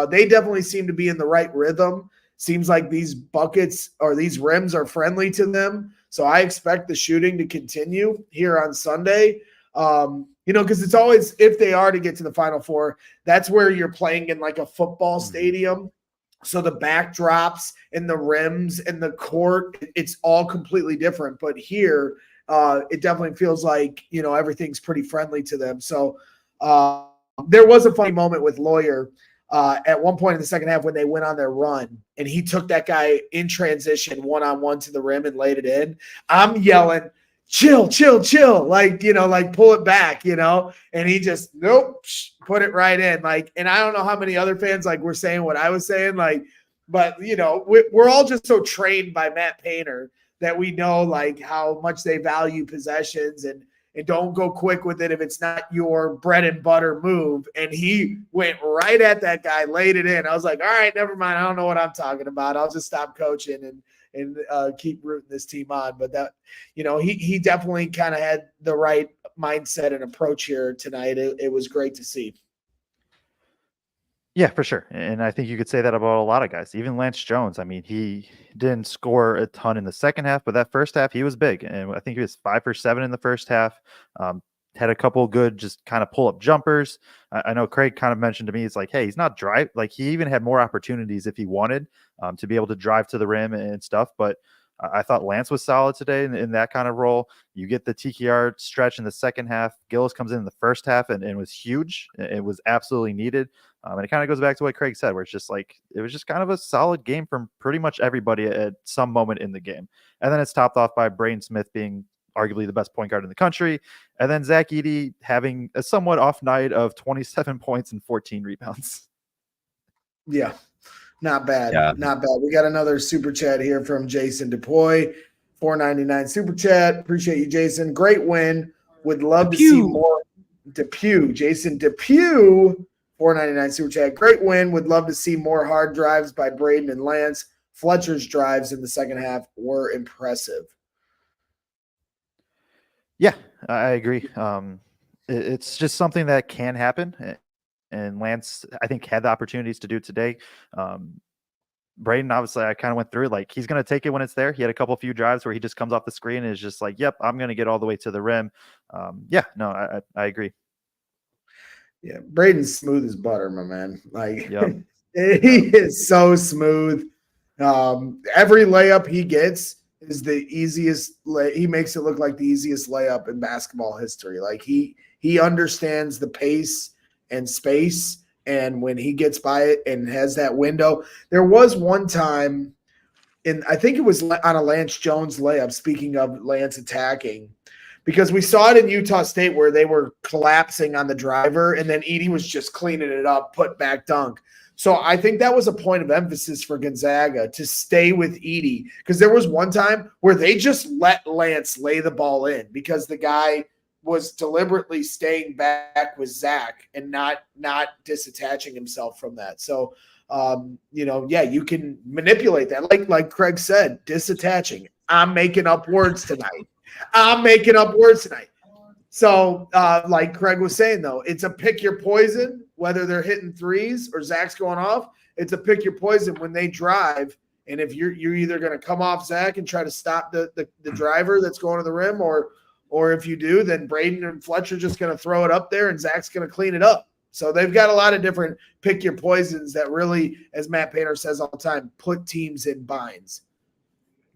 they definitely seem to be in the right rhythm. Seems like these buckets or these rims are friendly to them. So I expect the shooting to continue here on Sunday. Because it's always, if they are to get to the Final Four, that's where you're playing in like a football stadium. So the backdrops and the rims and the court, it's all completely different. But here, it definitely feels like, everything's pretty friendly to them. So there was a funny moment with Lawyer at one point in the second half when they went on their run and he took that guy in transition one-on-one to the rim and laid it in. I'm yelling, chill, like pull it back, and he just put it right in. Like, and I don't know how many other fans like were saying what I was saying, like, but we're all just so trained by Matt Painter that we know like how much they value possessions and don't go quick with it if it's not your bread and butter move. And he went right at that guy, laid it in. I was like, all right, never mind. I don't know what I'm talking about. I'll just stop coaching and keep rooting this team on. But that, he definitely kind of had the right mindset and approach here tonight. It was great to see. Yeah, for sure. And I think you could say that about a lot of guys, even Lance Jones. I mean, he didn't score a ton in the second half, but that first half he was big. And I think he was 5 for 7 in the first half. Had a couple good, just kind of pull up jumpers. I know Craig kind of mentioned to me, it's like, hey, he's not drive. Like he even had more opportunities if he wanted to be able to drive to the rim and stuff. But I thought Lance was solid today in that kind of role. You get the TKR stretch in the second half. Gillis comes in the first half and was huge. It was absolutely needed. And it kind of goes back to what Craig said, where it's just like, it was just kind of a solid game from pretty much everybody at some moment in the game. And then it's topped off by Braden Smith being arguably the best point guard in the country. And then Zach Edey having a somewhat off night of 27 points and 14 rebounds. Yeah. Not bad. Yeah. Not bad. We got another super chat here from Jason DePoy, $4.99 super chat. Appreciate you, Jason. Great win. Would love to see more. Depew. Jason Depew, $4.99 super chat. Great win. Would love to see more hard drives by Braden and Lance. Fletcher's drives in the second half were impressive. Yeah, I agree. It's just something that can happen. And Lance, I think, had the opportunities to do today. Braden, obviously, I kind of went through, like, he's going to take it when it's there. He had a few drives where he just comes off the screen and is just like, yep, I'm going to get all the way to the rim. I agree. Yeah, Braden's smooth as butter, my man. Like, yep. He is so smooth. Every layup he gets is the easiest. He makes it look like the easiest layup in basketball history. Like he understands the pace and space, and when he gets by it and has that window. There was one time, and I think it was on a Lance Jones layup. Speaking of Lance attacking, because we saw it in Utah State where they were collapsing on the driver, and then Edey was just cleaning it up, put back dunk. So I think that was a point of emphasis for Gonzaga to stay with Edey, because there was one time where they just let Lance lay the ball in because the guy was deliberately staying back with Zach and not disattaching himself from that. So, you can manipulate that. Like Craig said, disattaching. I'm making up words tonight. So, like Craig was saying, though, it's a pick your poison, whether they're hitting threes or Zach's going off. It's a pick your poison when they drive. And if you're either going to come off Zach and try to stop the driver that's going to the rim, or if you do, then Braden and Fletcher are just going to throw it up there and Zach's going to clean it up. So they've got a lot of different pick your poisons that really, as Matt Painter says all the time, put teams in binds.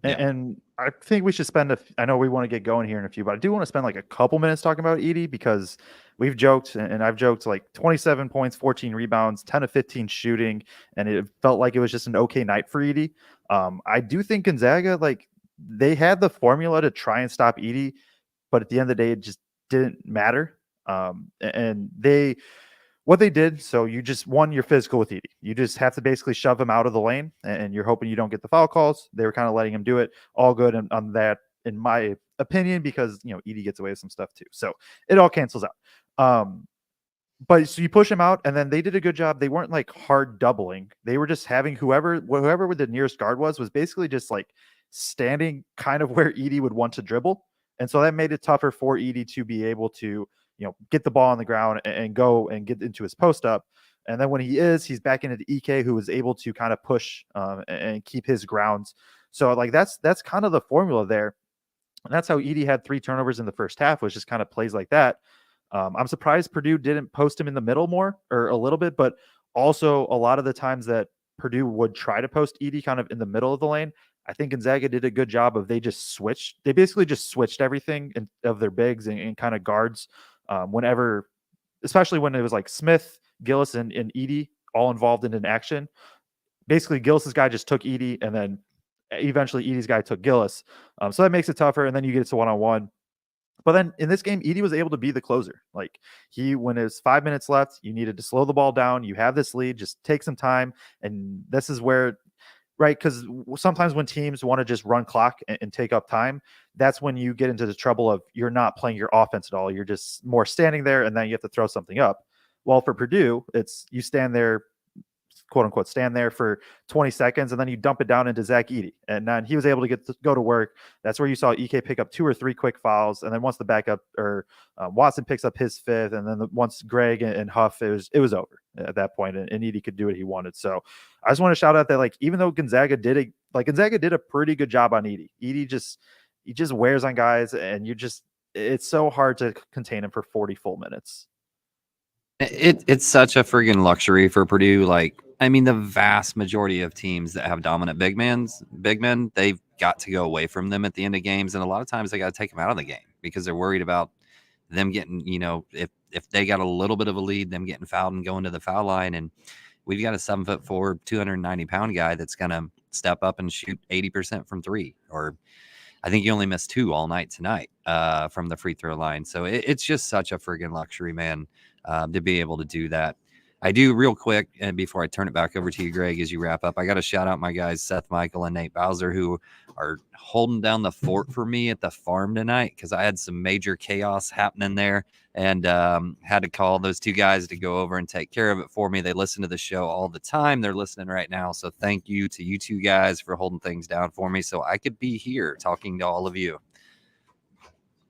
And I think we should spend I know we want to get going here in a few, but I do want to spend like a couple minutes talking about Edey, because we've joked, and I've joked, like 27 points, 14 rebounds, 10 of 15 shooting, and it felt like it was just an okay night for Edey. I do think Gonzaga, like, they had the formula to try and stop Edey, but at the end of the day, it just didn't matter. What they did, so you're physical with Edey. You just have to basically shove him out of the lane, and you're hoping you don't get the foul calls. They were kind of letting him do it. All good on that, in my opinion, because Edey gets away with some stuff too. So it all cancels out. But so you push him out, and then they did a good job. They weren't like hard doubling. They were just having whoever the nearest guard was basically just like standing kind of where Edey would want to dribble. And so that made it tougher for Edey to be able to get the ball on the ground and go and get into his post up. And then when he's back into the EK, who was able to kind of push and keep his grounds. So like that's kind of the formula there. And that's how Edey had 3 turnovers in the first half, was just kind of plays like that. I'm surprised Purdue didn't post him in the middle more, or a little bit, but also a lot of the times that Purdue would try to post Edey kind of in the middle of the lane, I think Gonzaga did a good job of they basically just switched everything of their bigs and kind of guards. Whenever, especially when it was like Smith, Gillis, and Edey all involved in an action, basically Gillis's guy just took Edey, and then eventually Edey's guy took Gillis. So that makes it tougher, and then you get to one-on-one. But then in this game, Edey was able to be the closer. Like when it was 5 minutes left, you needed to slow the ball down. You have this lead, just take some time, and this is where. Right, because sometimes when teams want to just run clock and take up time, that's when you get into the trouble of you're not playing your offense at all. You're just more standing there, and then you have to throw something up. Well, for Purdue, it's you stand there, quote unquote, stand there for 20 seconds, and then you dump it down into Zach Edey. And then he was able to go to work. That's where you saw EK pick up 2 or 3 quick fouls. And then once the backup or Watson picks up his 5th, and then once Greg and Huff, it was over at that point, and Edey could do what he wanted. So I just want to shout out that, like, even though Gonzaga did a pretty good job on Edey. Edey just wears on guys, and it's so hard to contain him for 40 full minutes. It's such a friggin' luxury for Purdue. Like, I mean, the vast majority of teams that have dominant big men, they've got to go away from them at the end of games. And a lot of times they got to take them out of the game because they're worried about them getting, if they got a little bit of a lead, them getting fouled and going to the foul line. And we've got a 7'4", 290-pound guy that's going to step up and shoot 80% from 3, or I think he only missed 2 all night tonight from the free throw line. So it's just such a friggin' luxury, man, to be able to do that. I do real quick, and before I turn it back over to you, Greg, as you wrap up, I got to shout out my guys, Seth Michael and Nate Bowser, who are holding down the fort for me at the farm tonight, because I had some major chaos happening there, and had to call those 2 guys to go over and take care of it for me. They listen to the show all the time. They're listening right now. So thank you to you 2 guys for holding things down for me so I could be here talking to all of you.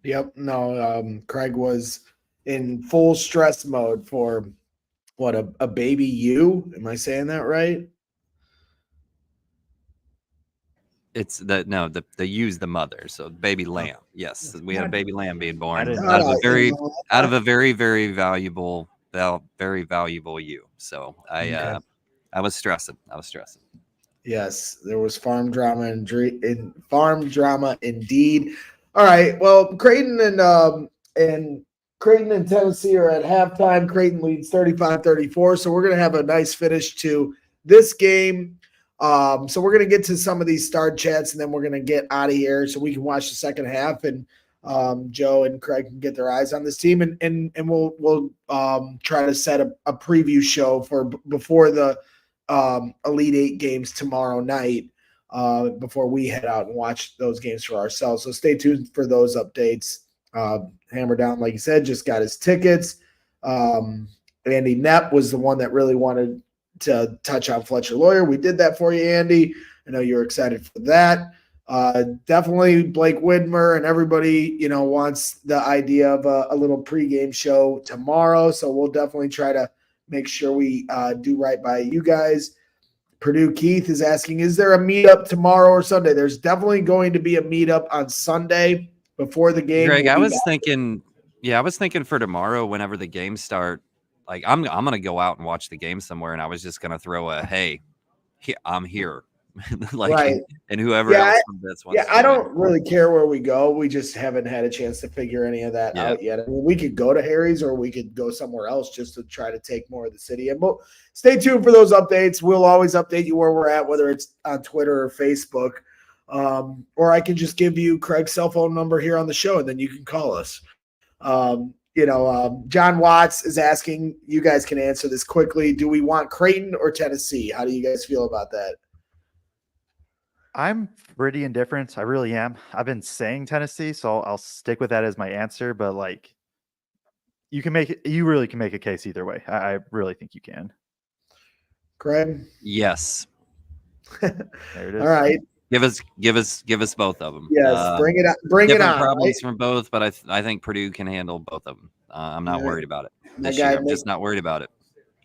Yep. No, Craig was in full stress mode for what, a baby you? Am I saying that right? It's the use the mother, so baby lamb. Yes, we had a baby lamb being born I out of a very, very valuable you. So I was stressing. Yes, there was farm drama in farm drama indeed. All right. Well, Creighton and Tennessee are at halftime. Creighton leads 35-34. So we're gonna have a nice finish to this game. So we're gonna get to some of these start chats and then we're gonna get out of here so we can watch the second half and Joe and Craig can get their eyes on this team and we'll try to set a preview show for before the Elite Eight games tomorrow night before we head out and watch those games for ourselves. So stay tuned for those updates. Hammer Down, like you said, just got his tickets. Andy Knepp was the one that really wanted to touch on Fletcher Lawyer. We did that for you, Andy. I know you're excited for that. Definitely Blake Widmer and everybody, wants the idea of a little pregame show tomorrow. So we'll definitely try to make sure we do right by you guys. Purdue Keith is asking, is there a meetup tomorrow or Sunday? There's definitely going to be a meetup on Sunday before the game. Greg, I was thinking for tomorrow, whenever the games start, like I'm going to go out and watch the game somewhere. And I was just going to throw hey, I'm here. Like, right. and whoever else from this one. Yeah, I don't really care where we go. We just haven't had a chance to figure any of that out yet. I mean, we could go to Harry's or we could go somewhere else just to try to take more of the city. And we'll stay tuned for those updates. We'll always update you where we're at, whether it's on Twitter or Facebook. Or I can just give you Craig's cell phone number here on the show, and then you can call us. John Watts is asking, you guys can answer this quickly. Do we want Creighton or Tennessee? How do you guys feel about that? I'm pretty indifferent. I really am. I've been saying Tennessee, so I'll stick with that as my answer. But you really can make a case either way. I really think you can. Craig? Yes. There it is. All right. Give us both of them. Yes, bring it on. Different problems from both, but I think Purdue can handle both of them. I'm not worried about it this year. I'm just not worried about it.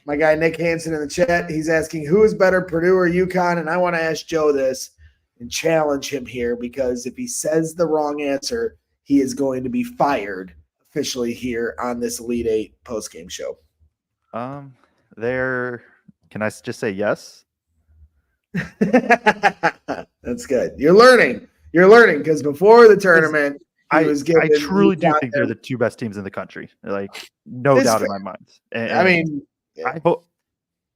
My guy Nick Hansen in the chat, he's asking, who is better, Purdue or UConn? And I want to ask Joe this and challenge him here, because if he says the wrong answer, he is going to be fired officially here on this Elite Eight postgame show. Can I just say yes? That's good. You're learning because before the tournament, I truly do think they're the two best teams in the country. No doubt in my mind. And I hope,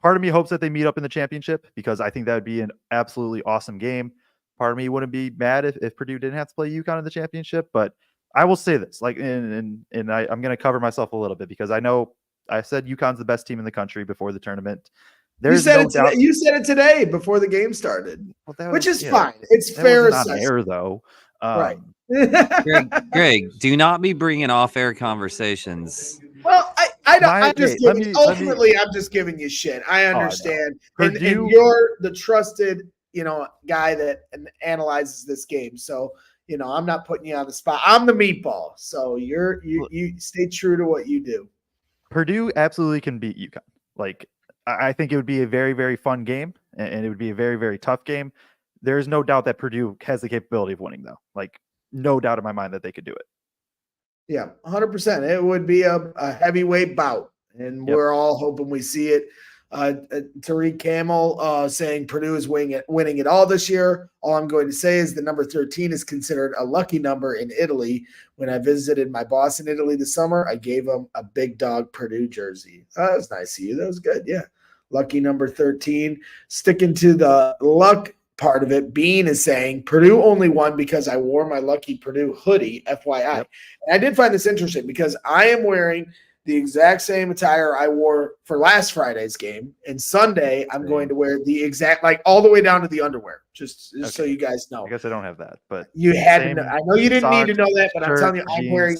part of me hopes that they meet up in the championship, because I think that would be an absolutely awesome game. Part of me wouldn't be mad if Purdue didn't have to play UConn in the championship, but I will say this, I'm going to cover myself a little bit, because I know I said UConn's the best team in the country before the tournament. You said it today before the game started, which is fine. It's fair assessment. Air though, right? Greg, do not be bringing off-air conversations. Well, I'm just giving you shit. I understand, and you're the trusted, guy that analyzes this game. So, I'm not putting you on the spot. I'm the meatball. So you stay true to what you do. Purdue absolutely can beat UConn. I think it would be a very, very fun game, and it would be a very, very tough game. There's no doubt that Purdue has the capability of winning, though. No doubt in my mind that they could do it. Yeah, 100%. It would be a heavyweight bout, and we're all hoping we see it. Tariq Camel saying Purdue is winning it all this year. All I'm going to say is the number 13 is considered a lucky number in Italy. When I visited my boss in Italy this summer, I gave him a big dog Purdue jersey. That was nice of you. That was good. Yeah. Lucky number 13. Sticking to the luck part of it, Bean is saying Purdue only won because I wore my lucky Purdue hoodie, FYI. Yep. And I did find this interesting because I am wearing the exact same attire I wore for last Friday's game. And Sunday, I'm going to wear the exact, all the way down to the underwear, just so you guys know. I guess I don't have that, but you had to know. I know you didn't need to know that, but I'm telling you, I'm wearing.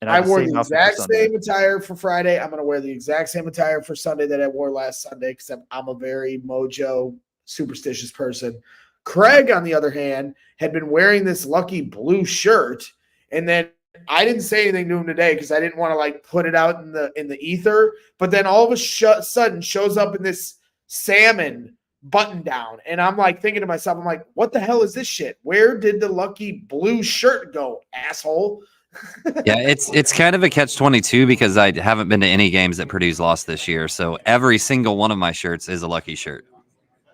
I wore the exact same attire for Friday. I'm going to wear the exact same attire for Sunday that I wore last Sunday, because I'm a very mojo, superstitious person. Craig, on the other hand, had been wearing this lucky blue shirt, and then I didn't say anything to him today because I didn't want to put it out in the ether. But then all of a sudden shows up in this salmon button down, and I'm thinking to myself, I'm like, what the hell is this shit? Where did the lucky blue shirt go, asshole? Yeah, it's kind of a catch-22 because I haven't been to any games that Purdue's lost this year. So every single one of my shirts is a lucky shirt.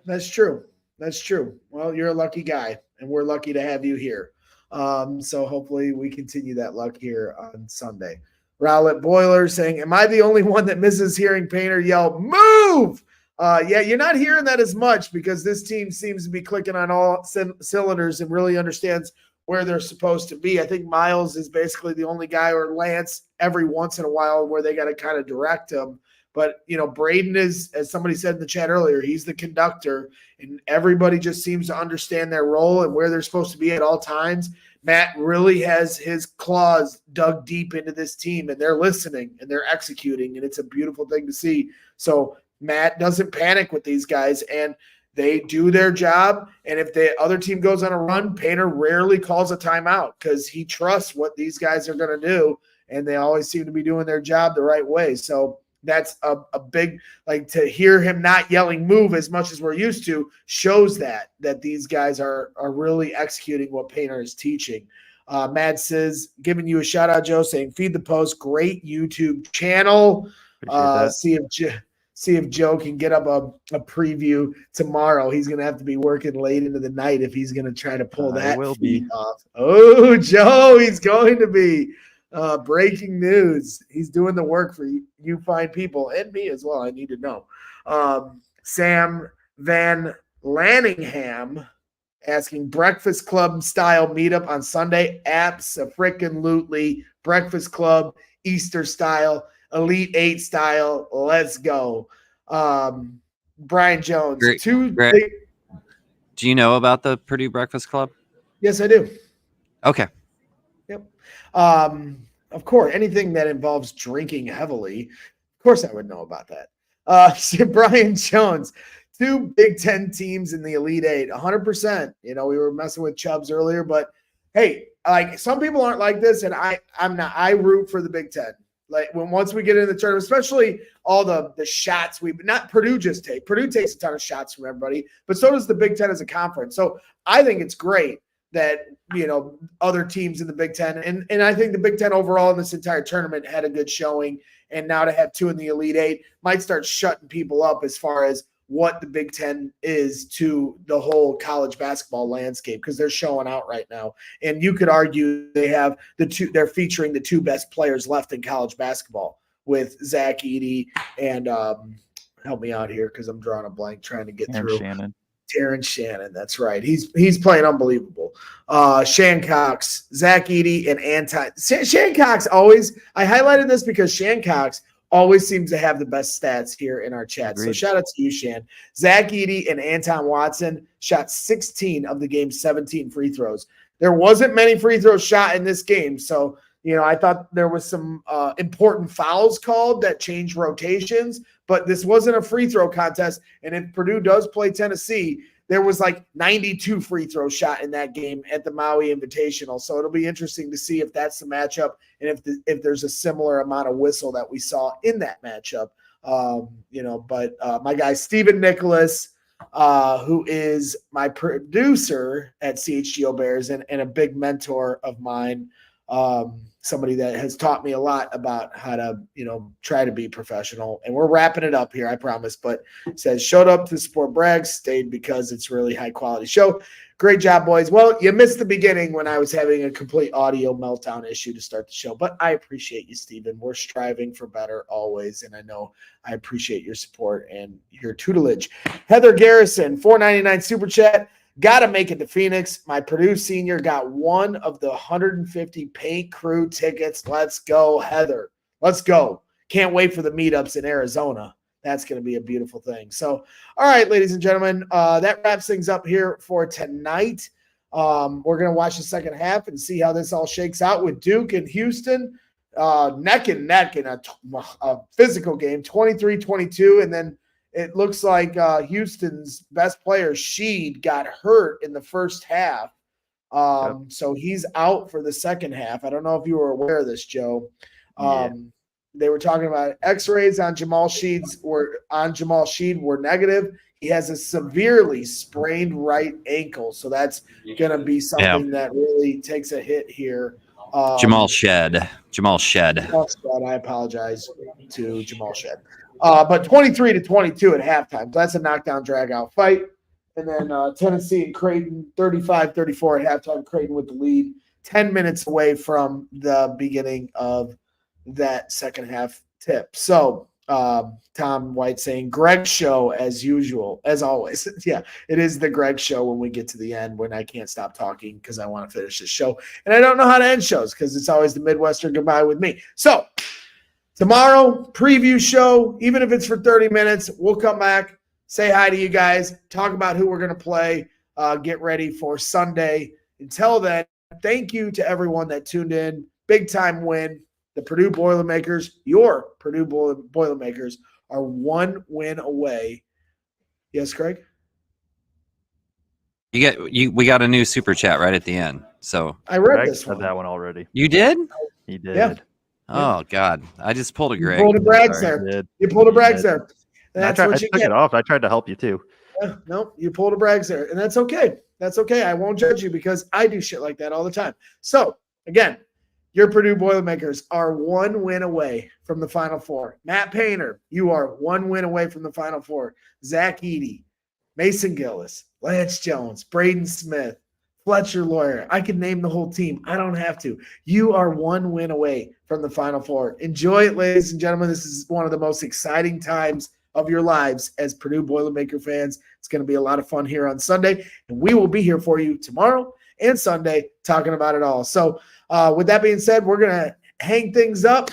That's true. That's true. Well, you're a lucky guy, and we're lucky to have you here. So hopefully we continue that luck here on Sunday. Rowlett Boiler saying, am I the only one that misses hearing Painter yell, move? Yeah, you're not hearing that as much because this team seems to be clicking on all cylinders and really understands where they're supposed to be. I think Miles is basically the only guy, or Lance every once in a while, where they got to kind of direct him. But, Braden is, as somebody said in the chat earlier, he's the conductor, and everybody just seems to understand their role and where they're supposed to be at all times. Matt really has his claws dug deep into this team, and they're listening and they're executing, and it's a beautiful thing to see. So Matt doesn't panic with these guys, and they do their job. And if the other team goes on a run, Painter rarely calls a timeout because he trusts what these guys are going to do, and they always seem to be doing their job the right way. So that's a big, to hear him not yelling move as much as we're used to shows that these guys are really executing what Painter is teaching. Matt says, giving you a shout out, Joe, saying feed the post, great YouTube channel. See if Joe can get up a preview tomorrow. He's going to have to be working late into the night if he's going to try to pull that feed off. Oh, Joe, he's going to be. Breaking news. He's doing the work for you fine people and me as well. I need to know. Sam Van Lanningham asking Breakfast Club style meetup on Sunday. Abso-freaking-lutely. Breakfast Club, Easter style, Elite 8 style. Let's go. Brian Jones. Great. Do you know about the Purdue Breakfast Club? Yes, I do. Okay. Yep. Of course, anything that involves drinking heavily, of course I would know about that. Brian Jones, 2 Big Ten teams in the Elite 8, 100%. We were messing with Chubbs earlier, but hey, some people aren't like this, and I'm not. I root for the Big Ten. Once we get into the tournament, especially all the shots Purdue Purdue takes a ton of shots from everybody, but so does the Big Ten as a conference. So I think it's great that, other teams in the Big Ten. And I think the Big Ten overall in this entire tournament had a good showing. And now to have 2 in the Elite 8 might start shutting people up as far as what the Big Ten is to the whole college basketball landscape, because they're showing out right now. And you could argue they're featuring the 2 best players left in college basketball with Zach Edey and help me out here because I'm drawing a blank trying to get through. Terrence Shannon, that's right. He's playing unbelievable. Shan Cox, Zach Edey, and Shan Cox always. I highlighted this because Shan Cox always seems to have the best stats here in our chat. Agreed. So shout out to you, Shan. Zach Edey and Anton Watson shot 16 of the game's 17 free throws. There wasn't many free throws shot in this game, so I thought there was some important fouls called that changed rotations, but this wasn't a free throw contest. And if Purdue does play Tennessee, there was 92 free throws shot in that game at the Maui Invitational. So it'll be interesting to see if that's the matchup and if there's a similar amount of whistle that we saw in that matchup. But my guy Stephen Nicholas, who is my producer at CHGO Bears and a big mentor of mine, somebody that has taught me a lot about how to, try to be professional. And we're wrapping it up here, I promise. But says, showed up to support Bragg, stayed because it's really high quality show. Great job, boys. Well, you missed the beginning when I was having a complete audio meltdown issue to start the show. But I appreciate you, Stephen. We're striving for better always. And I know I appreciate your support and your tutelage. Heather Garrison, $4.99 Super Chat. Got to make it to Phoenix. My Purdue senior got one of the 150 Paint Crew tickets. Let's go, Heather. Let's go. Can't wait for the meetups in Arizona. That's going to be a beautiful thing. So, all right, ladies and gentlemen, that wraps things up here for tonight. We're going to watch the second half and see how this all shakes out with Duke and Houston neck and neck in a physical game, 23-22, and then it looks like Houston's best player, Sheed, got hurt in the first half. So he's out for the second half. I don't know if you were aware of this, Joe. They were talking about X-rays on Jamal Sheed were negative. He has a severely sprained right ankle. So that's going to be something that really takes a hit here. Jamal Shed. I apologize to Jamal Shed. But 23-22 at halftime. So that's a knockdown, drag-out fight. And then Tennessee and Creighton, 35-34 at halftime. Creighton with the lead, 10 minutes away from the beginning of that second half tip. So Tom White saying Greg show as usual, as always. Yeah, it is the Greg show when we get to the end, when I can't stop talking because I want to finish this show. And I don't know how to end shows because it's always the Midwestern goodbye with me. So tomorrow, preview show, even if it's for 30 minutes, we'll come back, say hi to you guys, talk about who we're going to play, get ready for Sunday. Until then, thank you to everyone that tuned in. Big time win. The Purdue Boilermakers, your Purdue Boilermakers, are 1 win away. Yes, Craig? We got a new super chat right at the end. So I read Greg this said one. that one already. you did? He did. Yeah. Oh God, I just pulled a You Greg. pulled a Brags Sorry. there. He did. You pulled a He Brags did. there. And I That's what you took get. it off. I tried to help you too. Yeah, no, you pulled a Brags there, and that's okay. That's okay. I won't judge you because I do shit like that all the time. So, again, your Purdue Boilermakers are 1 win away from the Final Four. Matt Painter, you are 1 win away from the Final Four. Zach Edey, Mason Gillis, Lance Jones, Braden Smith, Fletcher Lawyer. I could name the whole team. I don't have to. You are 1 win away from the Final Four. Enjoy it, ladies and gentlemen. This is one of the most exciting times of your lives as Purdue Boilermaker fans. It's going to be a lot of fun here on Sunday, and we will be here for you tomorrow and Sunday talking about it all. So with that being said, we're going to hang things up.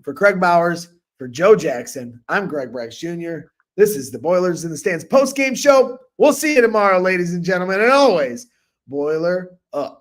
For Kraig Bowers, for Joe Jackson, I'm Greg Braggs Jr. This is the Boilers in the Stands post-game show. We'll see you tomorrow, ladies and gentlemen, and always, Boiler up.